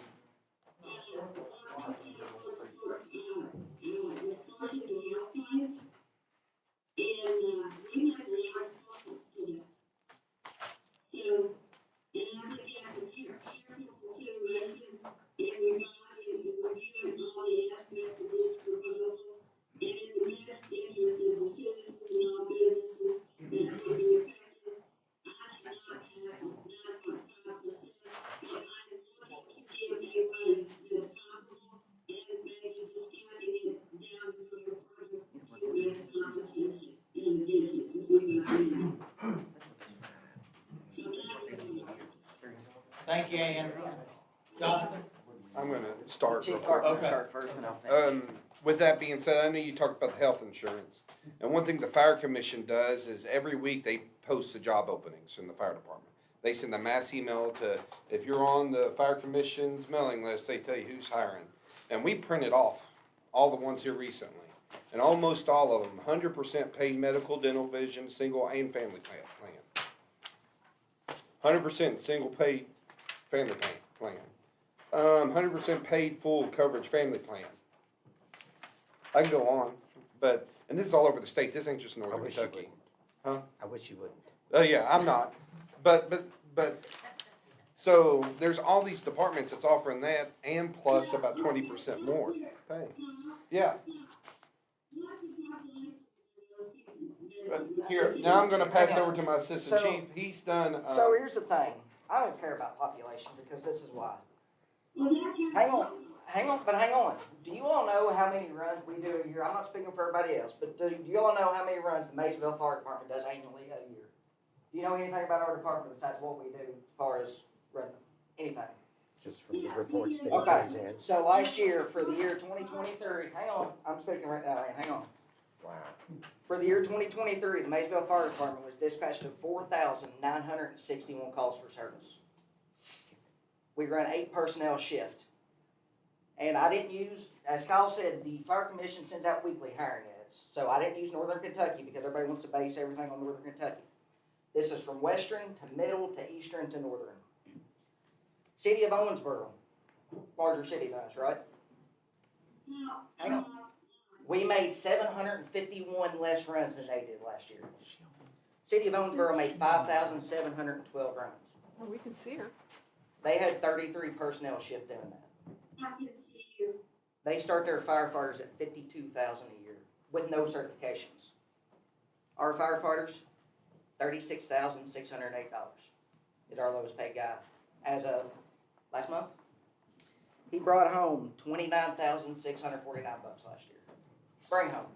Speaker 6: What we pay for the portion to health plans. And we make a large portion to that. So, and I think you have to careful consideration in revising and reviewing all the aspects of this proposal, and in the best interest of the citizens and all businesses that will be affected. I cannot pass it 9.5%, but I'm looking to give a raise that's comparable and maybe discussing it down the road further to make compensation in addition if we got the money. So now we're going to.
Speaker 3: Thank you, Ann. Jonathan?
Speaker 13: I'm gonna start real
Speaker 14: Chief
Speaker 13: quick.
Speaker 14: Clark,
Speaker 3: Okay.
Speaker 14: start first and I'll finish.
Speaker 13: With that being said, I know you talked about the health insurance. And one thing the fire commission does is every week they post the job openings in the fire department. They send a mass email to, if you're on the fire commission's mailing list, they tell you who's hiring. And we printed off all the ones here recently. And almost all of them, 100% paid medical, dental, vision, single and family plan. 100% single paid family plan. 100% paid full coverage family plan. I can go on, but, and this is all over the state, this ain't just Northern
Speaker 11: wish you
Speaker 13: Kentucky. Huh?
Speaker 11: I wish you wouldn't.
Speaker 13: Oh, yeah, I'm not, but, so there's all these departments that's offering that and plus about 20% more pay. Yeah. But here, now I'm gonna pass
Speaker 14: Hang on.
Speaker 13: over to my assistant
Speaker 14: So-
Speaker 13: chief, he's done,
Speaker 14: So here's the thing, I don't care about population because this is why. Hang on. Do you all know how many runs we do a year? I'm not speaking for everybody else, but do you all know how many runs the Maysville Fire Department does annually a year? Do you know anything about our department besides what we do as far as running? Anything?
Speaker 11: Just from the reports that
Speaker 14: Okay,
Speaker 11: it goes in.
Speaker 14: so last year, for the year 2023, hang on, I'm speaking right now, Ann, hang on.
Speaker 11: Wow.
Speaker 14: For the year 2023, the Maysville Fire Department was dispatched to 4,961 calls for service. We run 8 personnel shift. And I didn't use, as Kyle said, the Fire Commission sends out weekly hiring ads. So I didn't use Northern Kentucky because everybody wants to base everything on Northern Kentucky. This is from Western to Middle to Eastern to Northern. City of Owensboro, larger city than us, right? Hang on. We made 751 less runs than they did last year. City of Owensboro made 5,712 runs.
Speaker 10: Well, we can see her.
Speaker 14: They had 33 personnel shift doing that. They start their firefighters at $52,000 a year with no certifications. Our firefighters, $36,608 is our lowest paid guy. As of last month, he brought home $29,649 last year. Bring home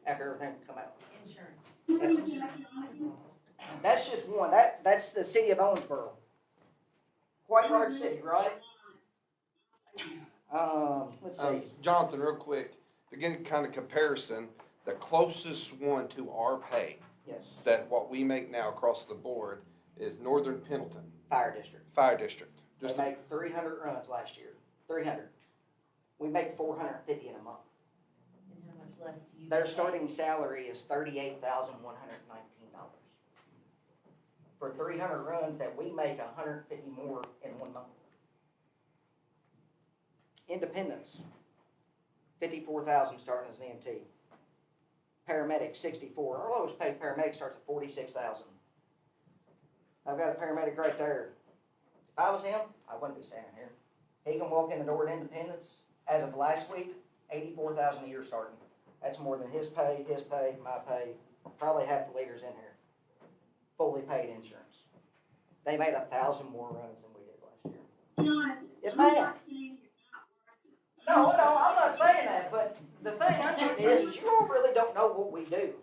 Speaker 14: after everything come out.
Speaker 15: Insurance.
Speaker 14: That's just one. That's the city of Owensboro. Quite large city, right? Let's see.
Speaker 13: Jonathan, real quick, to get kind of comparison, the closest one to our pay,
Speaker 14: Yes.
Speaker 13: that what we make now across the board, is Northern Pendleton
Speaker 14: Fire district.
Speaker 13: Fire District.
Speaker 14: They
Speaker 13: Just
Speaker 14: make 300 runs last year, 300. We make 450 in a month.
Speaker 15: And how much less do you?
Speaker 14: Their
Speaker 15: pay?
Speaker 14: starting salary is $38,119. For 300 runs that we make 150 more in 1 month. Independents, 54,000 starting as an EMT. Paramedic, 64. Our lowest paid paramedic starts at 46,000. I've got a paramedic right there. If I was him, I wouldn't be standing here. He can walk in the door at Independence, as of last week, 84,000 a year starting. That's more than his pay, my pay, probably half the leaders in here. Fully paid insurance. They made 1,000 more runs than we did last year. Yes, ma'am. No, I'm not saying that, but the thing I'm getting is you all really don't know what we do.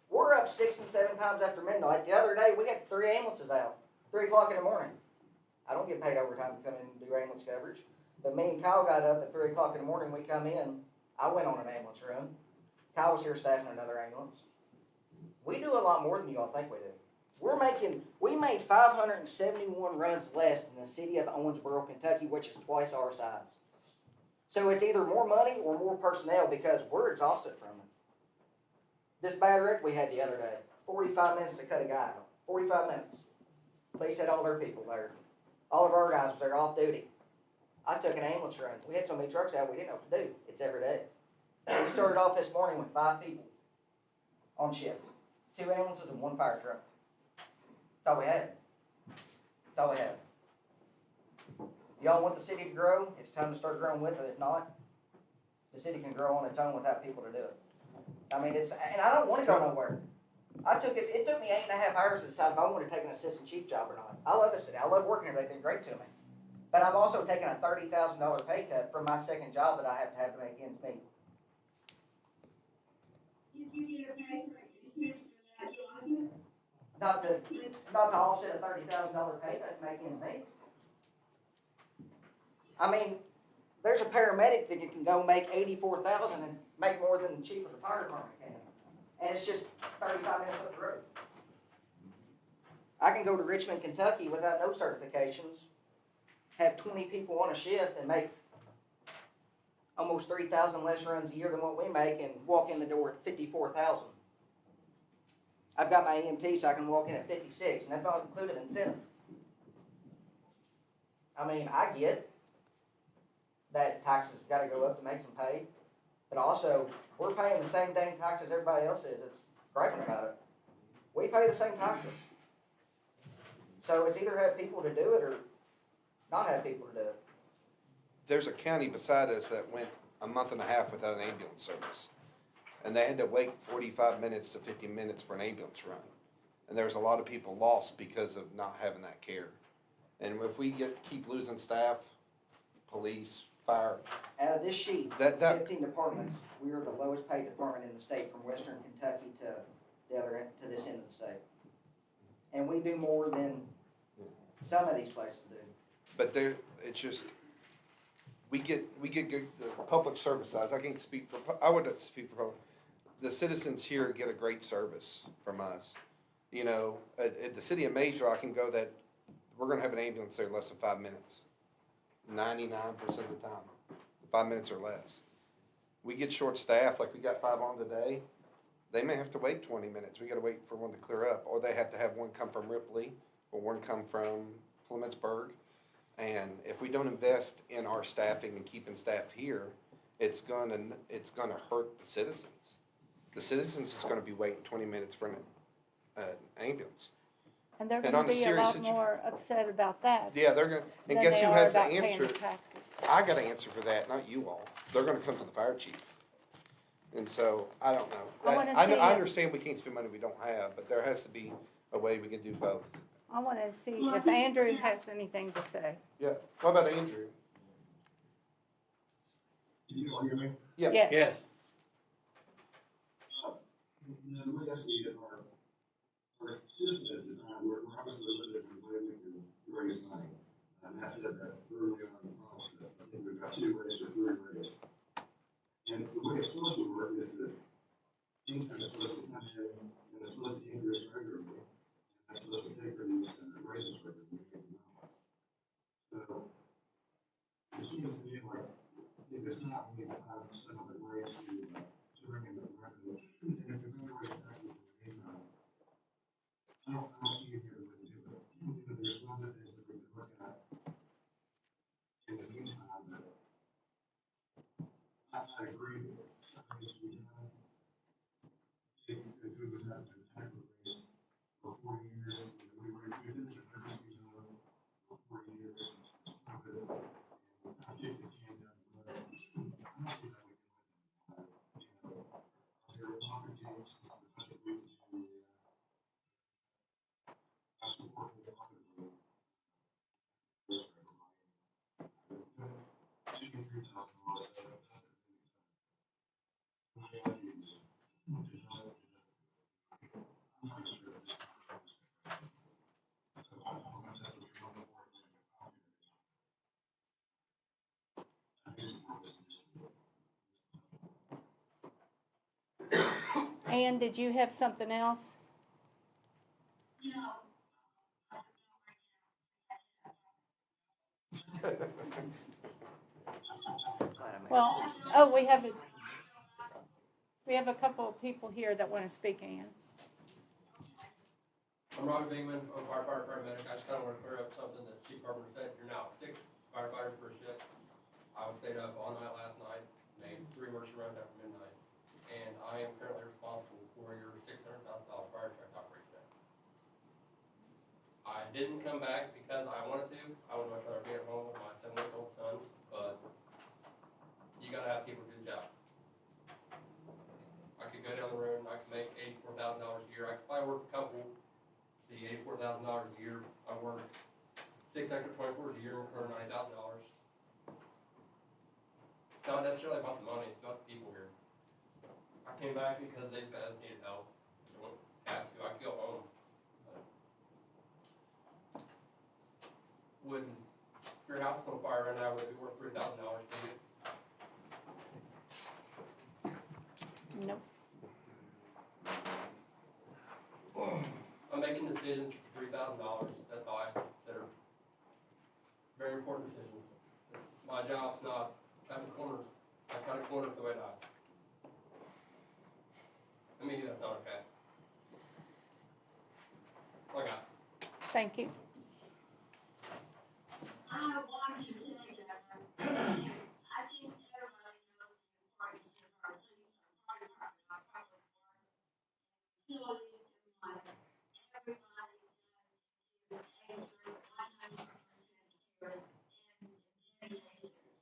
Speaker 14: We're up 6 and 7 times after midnight. The other day, we had 3 ambulances out, 3 o'clock in the morning. I don't get paid overtime to come in and do ambulance coverage. But me and Kyle got up at 3 o'clock in the morning, we come in, I went on an ambulance run. Kyle was here staffing another ambulance. We do a lot more than you all think we do. We made 571 runs less than the city of Owensboro, Kentucky, which is twice our size. So it's either more money or more personnel because we're exhausted from it. This bad wreck we had the other day, 45 minutes to cut a guy out. 45 minutes. Police had all their people there. All of our guys was there off duty. I took an ambulance run. We had so many trucks out we didn't know what to do. It's every day. We started off this morning with 5 people on shift. 2 ambulances and 1 fire truck. That's all we had. That's all we had. Y'all want the city to grow? It's time to start growing with it. If not, the city can grow on its own without people to do it. I mean, and I don't want to go nowhere. It took me 8.5 hours to decide if I wanted to take an assistant chief job or not. I love the city. I love working here. They've been great to me. But I'm also taking a $30,000 pay cut from my second job that I have to make ends meet.
Speaker 6: Did you get a pay cut increase for that, Jonathan?
Speaker 14: Not to offset a $30,000 pay cut to make ends meet. I mean, there's a paramedic that can go make $84,000 and make more than the chief of the fire department can. And it's just 35 minutes up the road. I can go to Richmond, Kentucky without no certifications, have 20 people on a shift and make almost 3,000 less runs a year than what we make and walk in the door at 54,000. I've got my EMT so I can walk in at 56 and that's all included incentive. I mean, I get that taxes got to go up to make some pay, but also we're paying the same dang taxes everybody else is that's griping about it. We pay the same taxes. So it's either have people to do it or not have people to do it.
Speaker 13: there's a county beside us that went a month and a half without an ambulance service. And they had to wait 45 minutes to 50 minutes for an ambulance run. And there was a lot of people lost because of not having that care. And if we keep losing staff, police, fire.
Speaker 14: Out of this sheet,
Speaker 13: that
Speaker 14: 15 departments, we are the lowest paid department in the state from western Kentucky to the other end, to this end of the state. And we do more than some of these places do.
Speaker 13: But it's just, we get good, the public service size. I can't speak for, I would speak for public. The citizens here get a great service from us. You know, at the city of Maysville, I can go that we're gonna have an ambulance there in less than 5 minutes. 99% of the time, 5 minutes or less. We get short staffed, like we got 5 on today. They may have to wait 20 minutes. We gotta wait for one to clear up, or they have to have one come from Ripley, or one come from Fleminsburg. And if we don't invest in our staffing and keeping staff here, it's gonna hurt the citizens. The citizens is gonna be waiting 20 minutes for an ambulance.
Speaker 7: And they're gonna be a lot more upset about that.
Speaker 13: Yeah, they're gonna, and
Speaker 7: than
Speaker 13: guess
Speaker 7: they
Speaker 13: who
Speaker 7: are
Speaker 13: has the
Speaker 7: about paying
Speaker 13: answer?
Speaker 7: the taxes.
Speaker 13: I got an answer for that, not you all. They're gonna come to the fire chief. And so, I don't know. I understand we can't spend money we don't have, but there has to be a way we can do both.
Speaker 7: I wanna see if Andrew has anything to say.
Speaker 13: Yeah, what about Andrew?
Speaker 5: Can you all hear me?
Speaker 13: Yeah.
Speaker 7: Yes.
Speaker 5: The way I see it, our system is designed, we're obviously limited in the way we can raise money. And I said that early on in the process. I think we've got 2 ways or 3 ways. And the way it's supposed to work is that income is supposed to come in and it's supposed to increase regularly. And it's supposed to pay for these raises regularly. it seems to me like, if it's not, we need to find some other way to bring in the revenue. And if there's no raise taxes in the meantime, I don't see any other way to do it. You know, there's one that is that we can look at in the meantime, but I agree that something needs to be done. If we would have to tackle raise for 4 years, we've been in emergency zone for 4 years since COVID. And I think the can down the road. I don't see how we can let them. There are opportunities since the budget we can do support the market.
Speaker 7: Ann, did you have something else? Well, oh, we have a couple of people here that want to speak, Ann.
Speaker 17: I'm Robert Bingman, I'm a firefighter paramedic. I just kind of want to clear up something that Chief Carpenter said. You're now 6 firefighters per shift. I was stayed up all night last night, made 3 emergency runs after midnight, and I am currently responsible for your $600,000 fire truck operation. I didn't come back because I wanted to. I would much rather be at home with my 7-week-old son, but you gotta have people do the job. I could go down the road and I could make $84,000 a year. I could probably work a couple, see $84,000 a year. I work 6 extra 24s a year and earn $90,000. It's not necessarily about the money, it's about the people here. I came back because these guys needed help. I don't have to, I could go home. But wouldn't, if your house is on fire right now, would it be worth $3,000 to you?
Speaker 7: Nope.
Speaker 17: I'm making decisions for $3,000, that's all I consider. Very important decisions. My job's not cutting corners. I cut a corner the way it dies. To me, that's not okay. All I got.
Speaker 7: Thank you.
Speaker 6: I want to say that I think everybody knows the importance of our police, our fire department, our public works, utilities, and money. Everybody does extra 100% care and dedication.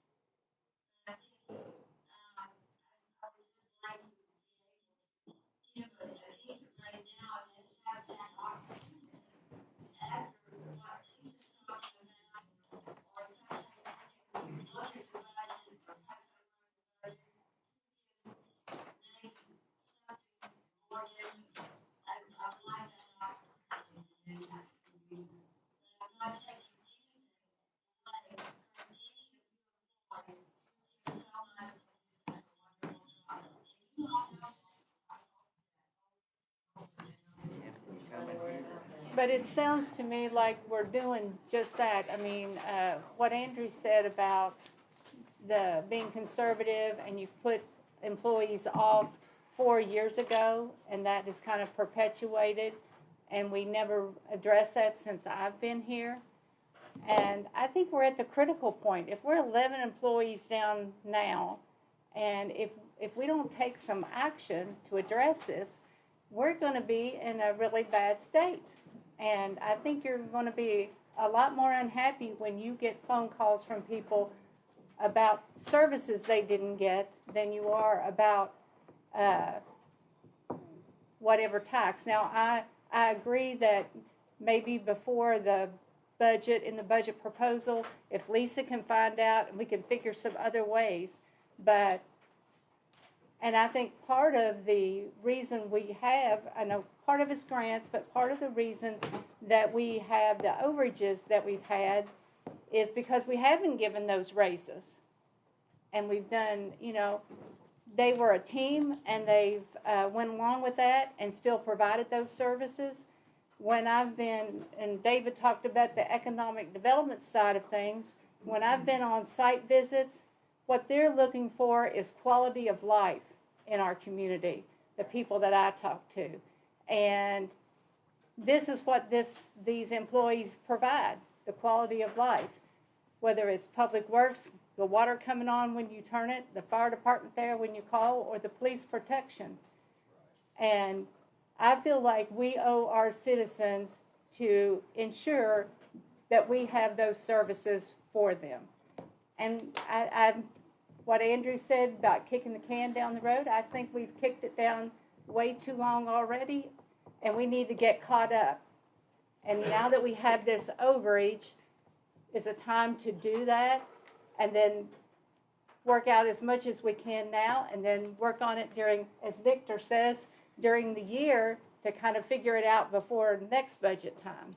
Speaker 6: But I think, I would just like to be able to give a decent right now and have that opportunity after what Lisa's talking about, or sometimes we can look at the budget or cut some of the budget to make something more different. I'd like that opportunity to do that. But I'm not taking anything away from any of you employees. You do so much and do such a wonderful job. And you all know
Speaker 7: But it sounds to me like we're doing just that. I mean, what Andrew said about the being conservative, and you put employees off 4 years ago, and that is kind of perpetuated, and we never addressed that since I've been here. And I think we're at the critical point. If we're 11 employees down now, and if we don't take some action to address this, we're going to be in a really bad state. And I think you're going to be a lot more unhappy when you get phone calls from people about services they didn't get than you are about whatever tax. Now, I agree that maybe before the budget, in the budget proposal, if Lisa can find out, and we can figure some other ways, but, and I think part of the reason we have, I know part of it's grants, but part of the reason that we have the overages that we've had is because we haven't given those raises. And we've done, you know, they were a team, and they've went along with that and still provided those services. When I've been, and David talked about the economic development side of things, when I've been on site visits, what they're looking for is quality of life in our community, the people that I talk to. And this is what these employees provide, the quality of life. Whether it's public works, the water coming on when you turn it, the fire department there when you call, or the police protection. And I feel like we owe our citizens to ensure that we have those services for them. And what Andrew said about kicking the can down the road, I think we've kicked it down way too long already, and we need to get caught up. And now that we have this overage, is a time to do that, and then work out as much as we can now, and then work on it during, as Victor says, during the year to kind of figure it out before next budget time.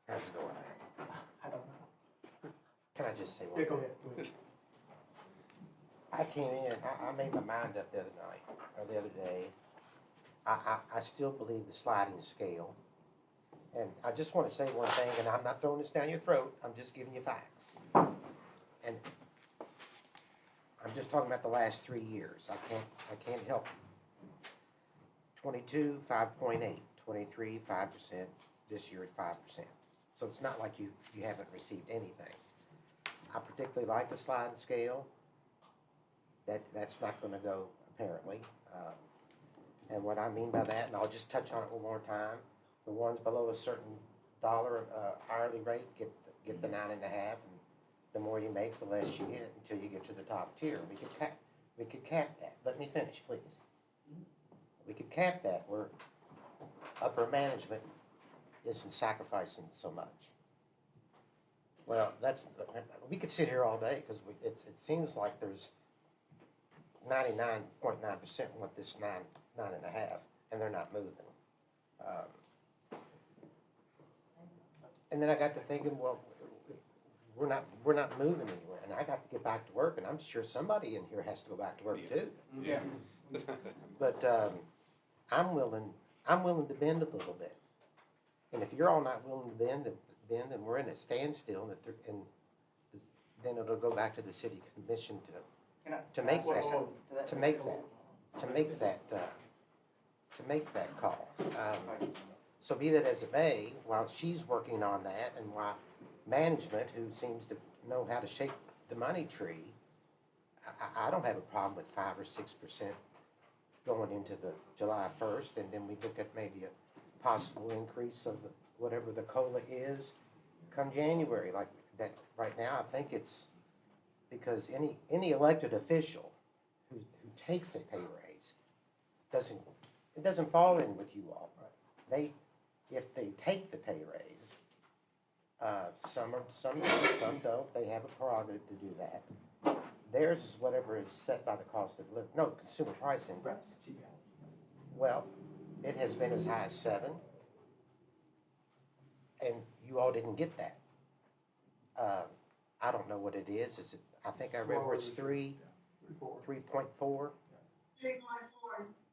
Speaker 11: How's it going?
Speaker 12: I don't know.
Speaker 11: Can I just say one
Speaker 12: Yeah,
Speaker 11: thing?
Speaker 12: go ahead.
Speaker 11: I came in, I made my mind up the other night, or the other day. I still believe the sliding scale. And I just want to say one thing, and I'm not throwing this down your throat, I'm just giving you facts. And I'm just talking about the last 3 years. I can't help it. 22, 5.8, 23, 5%, this year at 5%. So it's not like you haven't received anything. I particularly like the sliding scale. That's not going to go, apparently. And what I mean by that, and I'll just touch on it one more time, the ones below a certain dollar hourly rate get the 9.5, and the more you make, the less you get until you get to the top tier. We could cap that. Let me finish, please. We could cap that where upper management isn't sacrificing so much. Well, we could sit here all day because it seems like there's 99.9% want this 9.5, and they're not moving. And then I got to thinking, well, we're not moving anywhere, and I got to get back to work, and I'm sure somebody in here has to go back to work too.
Speaker 13: Yeah.
Speaker 11: But I'm willing to bend a little bit, and if you're all not willing to bend, then we're in a standstill, and then it'll go back to the city commission to make that call. So be that as it may, while she's working on that, and while management, who seems to know how to shape the money tree, I don't have a problem with 5 or 6% going into the July 1st, and then we look at maybe a possible increase of whatever the COLA is come January. Like that, right now, I think it's because any elected official who takes a pay raise doesn't fall in with you all. If they take the pay raise, some don't. They have a prerogative to do that. Theirs is whatever is set by the cost of living. No, consumer price index. Well, it has been as high as 7, and you all didn't get that. I don't know what it is. I think I read where it's 3.4. 3.4.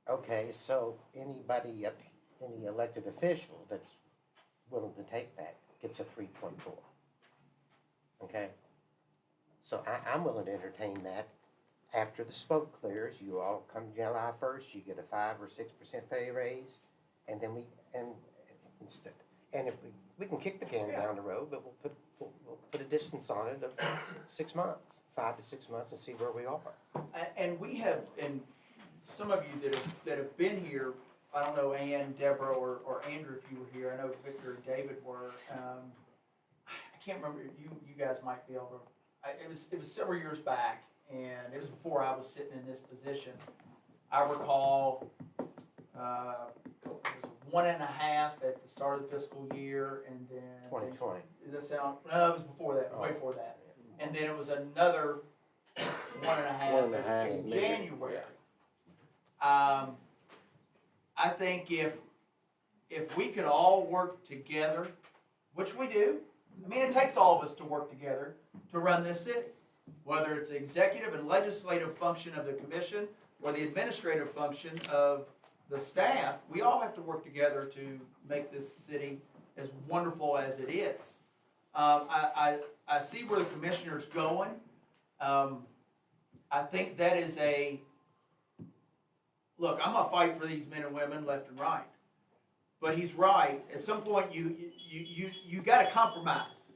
Speaker 11: Okay, so any elected official that's willing to take that gets a 3.4. Okay? So I'm willing to entertain that. After the smoke clears, you all come July 1st, you get a 5 or 6% pay raise, and then if we can kick the can down the road, but we'll put a distance on it of 6 months, 5 to 6 months, and see where we are.
Speaker 3: And we have, and some of you that have been here, I don't know, Ann, Deborah, or Andrew, if you were here. I know Victor and David were. I can't remember. You guys might be able to. It was several years back, and it was before I was sitting in this position. I recall 1.5 at the start of the fiscal year, and then.
Speaker 11: 2020.
Speaker 3: Does that sound, no, it was before that, way before that. And then it was another 1.5 in
Speaker 9: maybe.
Speaker 3: January. I think if we could all work together, which we do, I mean, it takes all of us to work together to run this city. Whether it's the executive and legislative function of the commission or the administrative function of the staff, we all have to work together to make this city as wonderful as it is. I see where the commissioner's going. I think that is look, I'm gonna fight for these men and women left and right. But he's right. At some point, you got to compromise.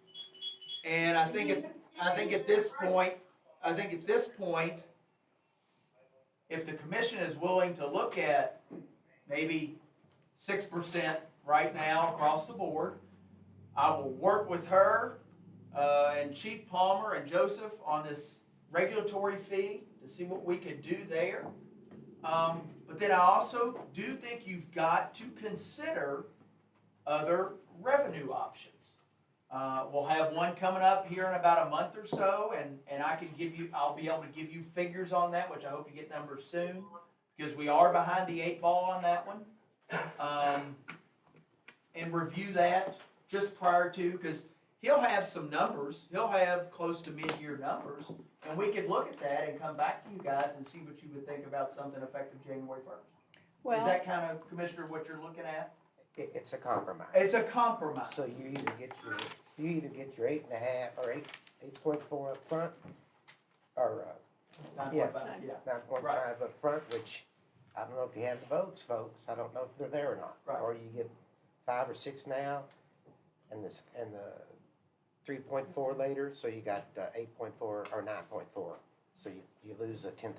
Speaker 3: And I think at this point, if the commission is willing to look at maybe 6% right now across the board, I will work with her and Chief Palmer and Joseph on this regulatory fee to see what we could do there. But then I also do think you've got to consider other revenue options. We'll have one coming up here in about a month or so, and I'll be able to give you figures on that, which I hope to get numbers soon, because we are behind the 8 ball on that one. And review that just prior to, because he'll have some numbers, he'll have close to mid-year numbers, and we could look at that and come back to you guys and see what you would think about something effective January 1st. Is that kind of, Commissioner, what you're looking at?
Speaker 11: It's a compromise.
Speaker 3: It's a compromise.
Speaker 11: So you either get your 8.5 or 8.4 up front, or
Speaker 3: 9.5,
Speaker 11: yeah,
Speaker 3: yeah.
Speaker 11: 9.5
Speaker 3: Right.
Speaker 11: up front, which I don't know if you have the votes, folks. I don't know if they're there or not.
Speaker 3: Right.
Speaker 11: Or you get 5 or 6 now, and the 3.4 later. So you got 8.4 or 9.4. So you lose 1/10%.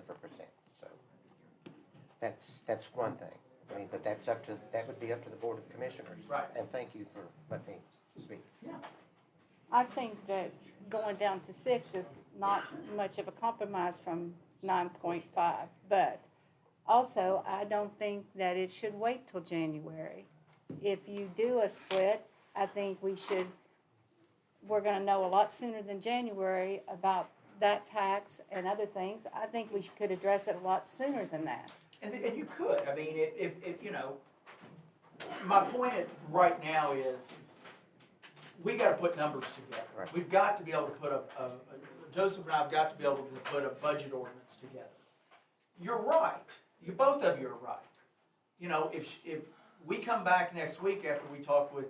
Speaker 11: So that's one thing. I mean, but that would be up to the Board of Commissioners.
Speaker 3: Right.
Speaker 11: And thank you for letting me speak.
Speaker 3: Yeah.
Speaker 7: I think that going down to 6 is not much of a compromise from 9.5, but also I don't think that it should wait till January. If you do a split, I think we're gonna know a lot sooner than January about that tax and other things. I think we could address it a lot sooner than that.
Speaker 3: And you could, I mean, if you know, my point right now is, we gotta put numbers together.
Speaker 11: Right.
Speaker 3: We've got to be able to put Joseph and I have got to be able to put a budget ordinance together. You're right, both of you are right. You know, if we come back next week after we talk with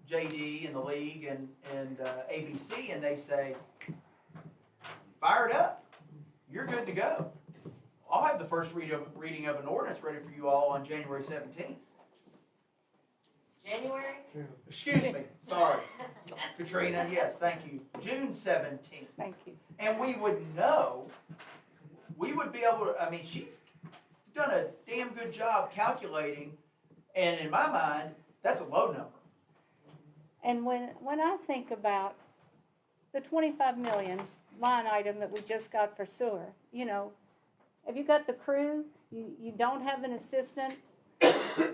Speaker 3: JD and the league and ABC, and they say, fire it up, you're good to go. I'll have the first reading of an ordinance ready for you all on January 17th.
Speaker 15: January?
Speaker 3: Excuse me, sorry. Katrina, yes, thank you. June 17th.
Speaker 7: Thank you.
Speaker 3: And we would know, we would be able to, I mean, she's done a damn good job calculating, and in my mind, that's a low number.
Speaker 7: And when I think about the 25 million line item that we just got for sewer, you know, have you got the crew? You don't have an assistant,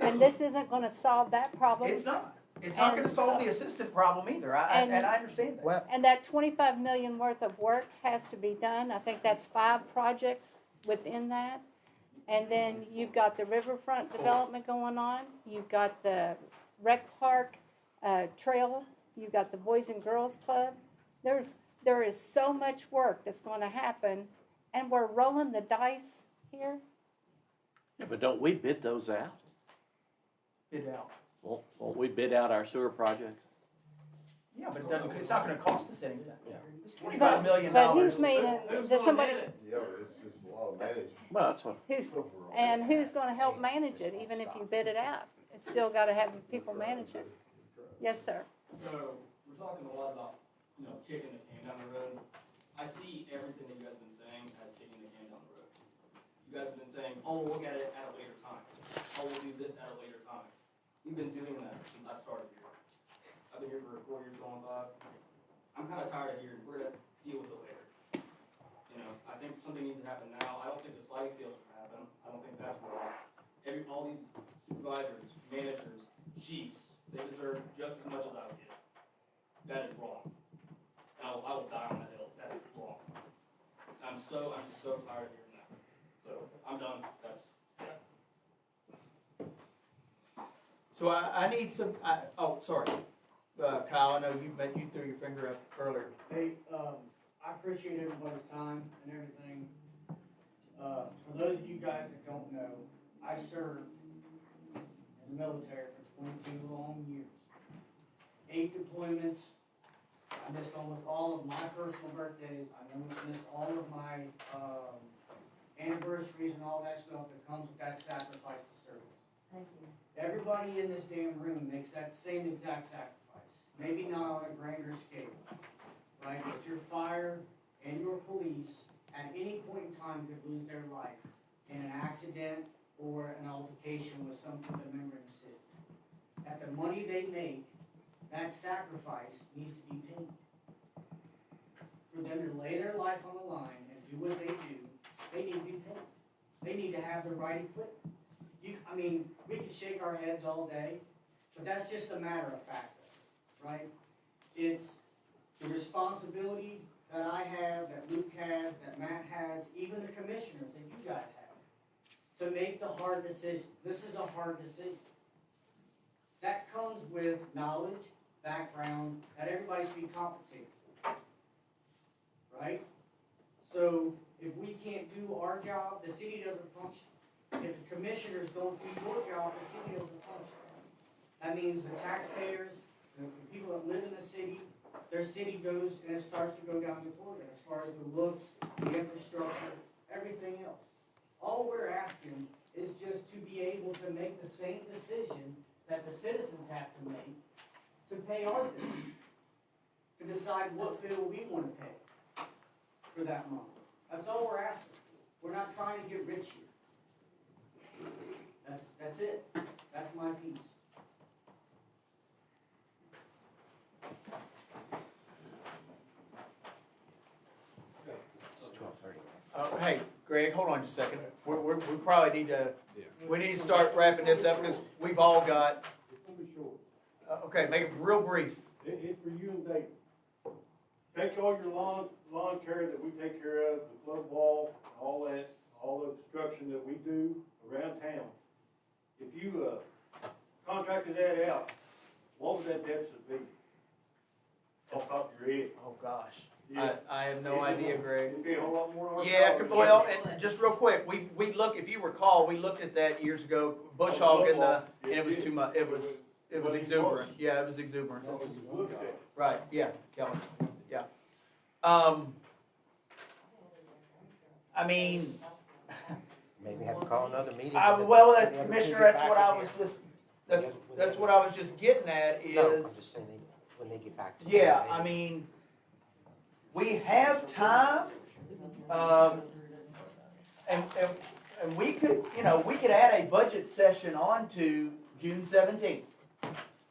Speaker 7: and this isn't gonna solve that problem.
Speaker 3: It's not. It's not gonna solve the assistant problem either, and I understand that.
Speaker 11: Well,
Speaker 7: And that 25 million worth of work has to be done. I think that's 5 projects within that. And then you've got the riverfront development going on. You've got the rec park, trail. You've got the Boys and Girls Club. There is so much work that's gonna happen, and we're rolling the dice here.
Speaker 9: Yeah, but don't we bid those out?
Speaker 3: Bid out.
Speaker 9: Won't we bid out our sewer projects?
Speaker 3: Yeah, but it's not gonna cost us anything.
Speaker 9: Yeah.
Speaker 3: It's $25 million.
Speaker 7: But who's made it, does somebody,
Speaker 18: Yeah, it's just a lot of management.
Speaker 9: Well, that's what.
Speaker 7: who's gonna help manage it, even if you bid it out? It's still gotta have people manage it. Yes, sir.
Speaker 19: So, we're talking a lot about, kicking the can down the road. I see everything that you guys have been saying as kicking the can down the road. You guys have been saying, oh, we'll look at it at a later time. Oh, we'll do this at a later time. We've been doing that since I started here. I've been here for 4 years going by. I'm kind of tired of hearing, we're gonna deal with it later. I think something needs to happen now. I don't think the sliding scale should happen. I don't think that's right. All these supervisors, managers, chiefs, they deserve just as much as I would get. That is wrong. I will die on that hill. That is wrong. I'm just so tired of hearing that. So I'm done. That's, yeah.
Speaker 3: So I need some, oh, sorry. Kyle, I know you threw your finger up earlier.
Speaker 20: Hey, I appreciate everybody's time and everything. For those of you guys that don't know, I served in the military for 22 long years. 8 deployments. I missed almost all of my personal birthdays. I almost missed all of my anniversaries and all that stuff that comes with that sacrifice to service.
Speaker 15: Thank you.
Speaker 20: Everybody in this damn room makes that same exact sacrifice. Maybe not on a grander scale, right? But your fire and your police at any point in time could lose their life in an accident or an altercation with some member in the city. At the money they make, that sacrifice needs to be paid. For them to lay their life on the line and do what they do, they need to be paid. They need to have the right equipment. We can shake our heads all day, but that's just a matter of fact, right? It's the responsibility that I have, that Luke has, that Matt has, even the commissioners that you guys have, to make the hard decision. This is a hard decision. That comes with knowledge, background, that everybody should be compensated for, right? So if we can't do our job, the city doesn't function. If the commissioners don't do your job, the city doesn't function. That means the taxpayers, the people that live in the city, their city goes and it starts to go down the toilet as far as the looks, the infrastructure, everything else. All we're asking is just to be able to make the same decision that the citizens have to make to pay our bill, to decide what bill we want to pay for that month. That's all we're asking. We're not trying to get rich here. That's it. That's my piece.
Speaker 11: It's 12:30.
Speaker 3: Hey, Greg, hold on just a second. We probably need to, we need to start wrapping this up because we've all got,
Speaker 16: It's gonna be short.
Speaker 3: okay, make it real brief.
Speaker 16: It's for you and David. Take all your lawn care that we take care of, the flood wall, all that, all the construction that we do around town. If you, contracted that out, what would that deficit be? Off the top of your head?
Speaker 3: Oh, gosh.
Speaker 16: Yeah.
Speaker 3: I have no idea, Greg.
Speaker 16: It'd be a whole lot more.
Speaker 3: Yeah, well, and just real quick, we look, if you recall, we looked at that years ago, bush hog and it was too much, it was exuberant. Yeah, it was exuberant. Right, yeah, Kelly, yeah. I mean.
Speaker 11: Maybe have to call another meeting.
Speaker 3: Well, Commissioner, that's what I was just, that's what I was just getting at is.
Speaker 11: No, I'm just saying when they get back to.
Speaker 3: Yeah, I mean, we have time, and we could, we could add a budget session on to June 17th.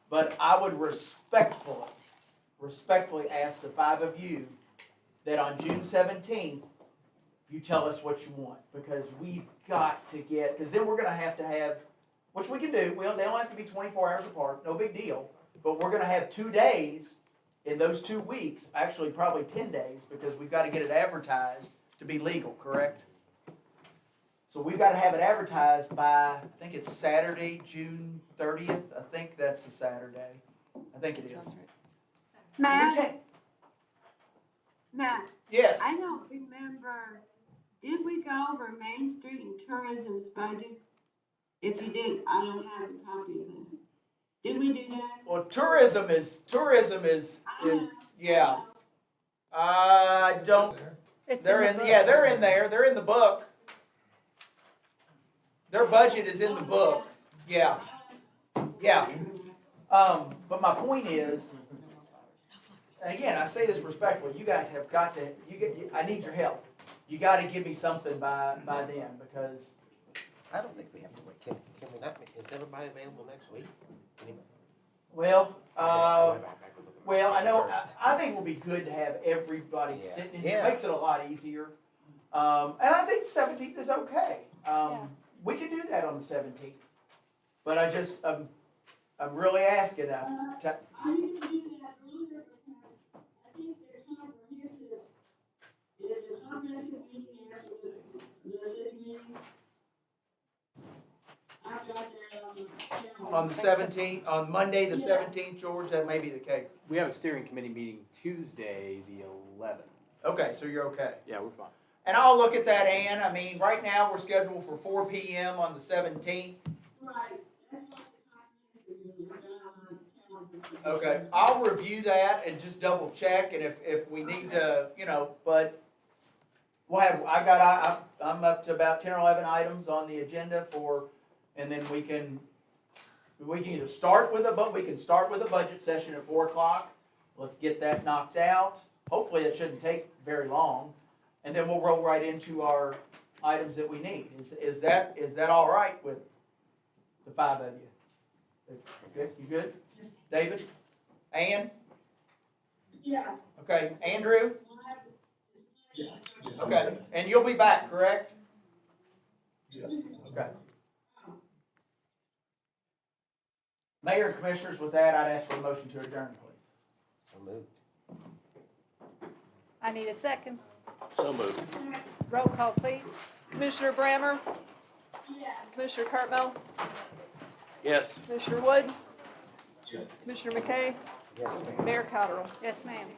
Speaker 3: But I would respectfully ask the 5 of you that on June 17th, you tell us what you want, because we've got to get, because then we're gonna have to have, which we can do, they don't have to be 24 hours apart, no big deal, but we're gonna have 2 days in those 2 weeks, actually probably 10 days, because we've gotta get it advertised to be legal, correct? So we've gotta have it advertised by, I think it's Saturday, June 30th, I think that's the Saturday, I think it is.
Speaker 6: Matt,
Speaker 3: Yes.
Speaker 6: I don't remember, did we go over Main Street and tourism's budget? If you did, I don't have a copy of that. Did we do that?
Speaker 3: Well, tourism is, yeah. I don't, they're in the book. Their budget is in the book, yeah. Yeah. But my point is, and again, I say this respectfully, you guys have got to, I need your help. You gotta give me something by then, because.
Speaker 11: I don't think we have to wait. Can we not, is everybody available next week? Anybody?
Speaker 3: Well, I know, I think it will be good to have everybody sitting in here. It makes it a lot easier. And I think the 17th is okay. We can do that on the 17th. But I just, I'm really asking.
Speaker 6: I didn't do that earlier because I think the comprehensive, is the comprehensive meeting after the city meeting? I've got that on the calendar.
Speaker 3: On the 17th, on Monday, the 17th, George, that may be the case.
Speaker 19: We have a steering committee meeting Tuesday, the 11th.
Speaker 3: Okay, so you're okay.
Speaker 19: Yeah, we're fine.
Speaker 3: And I'll look at that, Ann. I mean, right now, we're scheduled for 4 p.m. on the 17th.
Speaker 6: Right, that's what the comprehensive meeting, I've got on my calendar. for
Speaker 3: Okay,
Speaker 6: December.
Speaker 3: I'll review that and just double check, and if we need to, but we'll have, I'm up to about 10 or 11 items on the agenda and then we can either start with we can start with a budget session at 4 o'clock. Let's get that knocked out. Hopefully it shouldn't take very long, and then we'll roll right into our items that we need. Is that all right with the 5 of you? Good, you good? David? Ann?
Speaker 6: Yeah.
Speaker 3: Okay, Andrew? Okay, and you'll be back, correct?
Speaker 5: Yes.
Speaker 3: Okay. Mayor and Commissioners, with that, I'd ask for a motion to adjourn, please.
Speaker 11: So moved.
Speaker 7: I need a second.
Speaker 9: So moved.
Speaker 7: Roll call, please.
Speaker 10: Commissioner Brammer?
Speaker 6: Yeah.
Speaker 10: Commissioner Cartmel?
Speaker 9: Yes.
Speaker 10: Commissioner Wood?
Speaker 5: Yes.
Speaker 10: Commissioner McKay?
Speaker 11: Yes, ma'am.
Speaker 10: Mayor Cottrell?
Speaker 7: Yes, ma'am.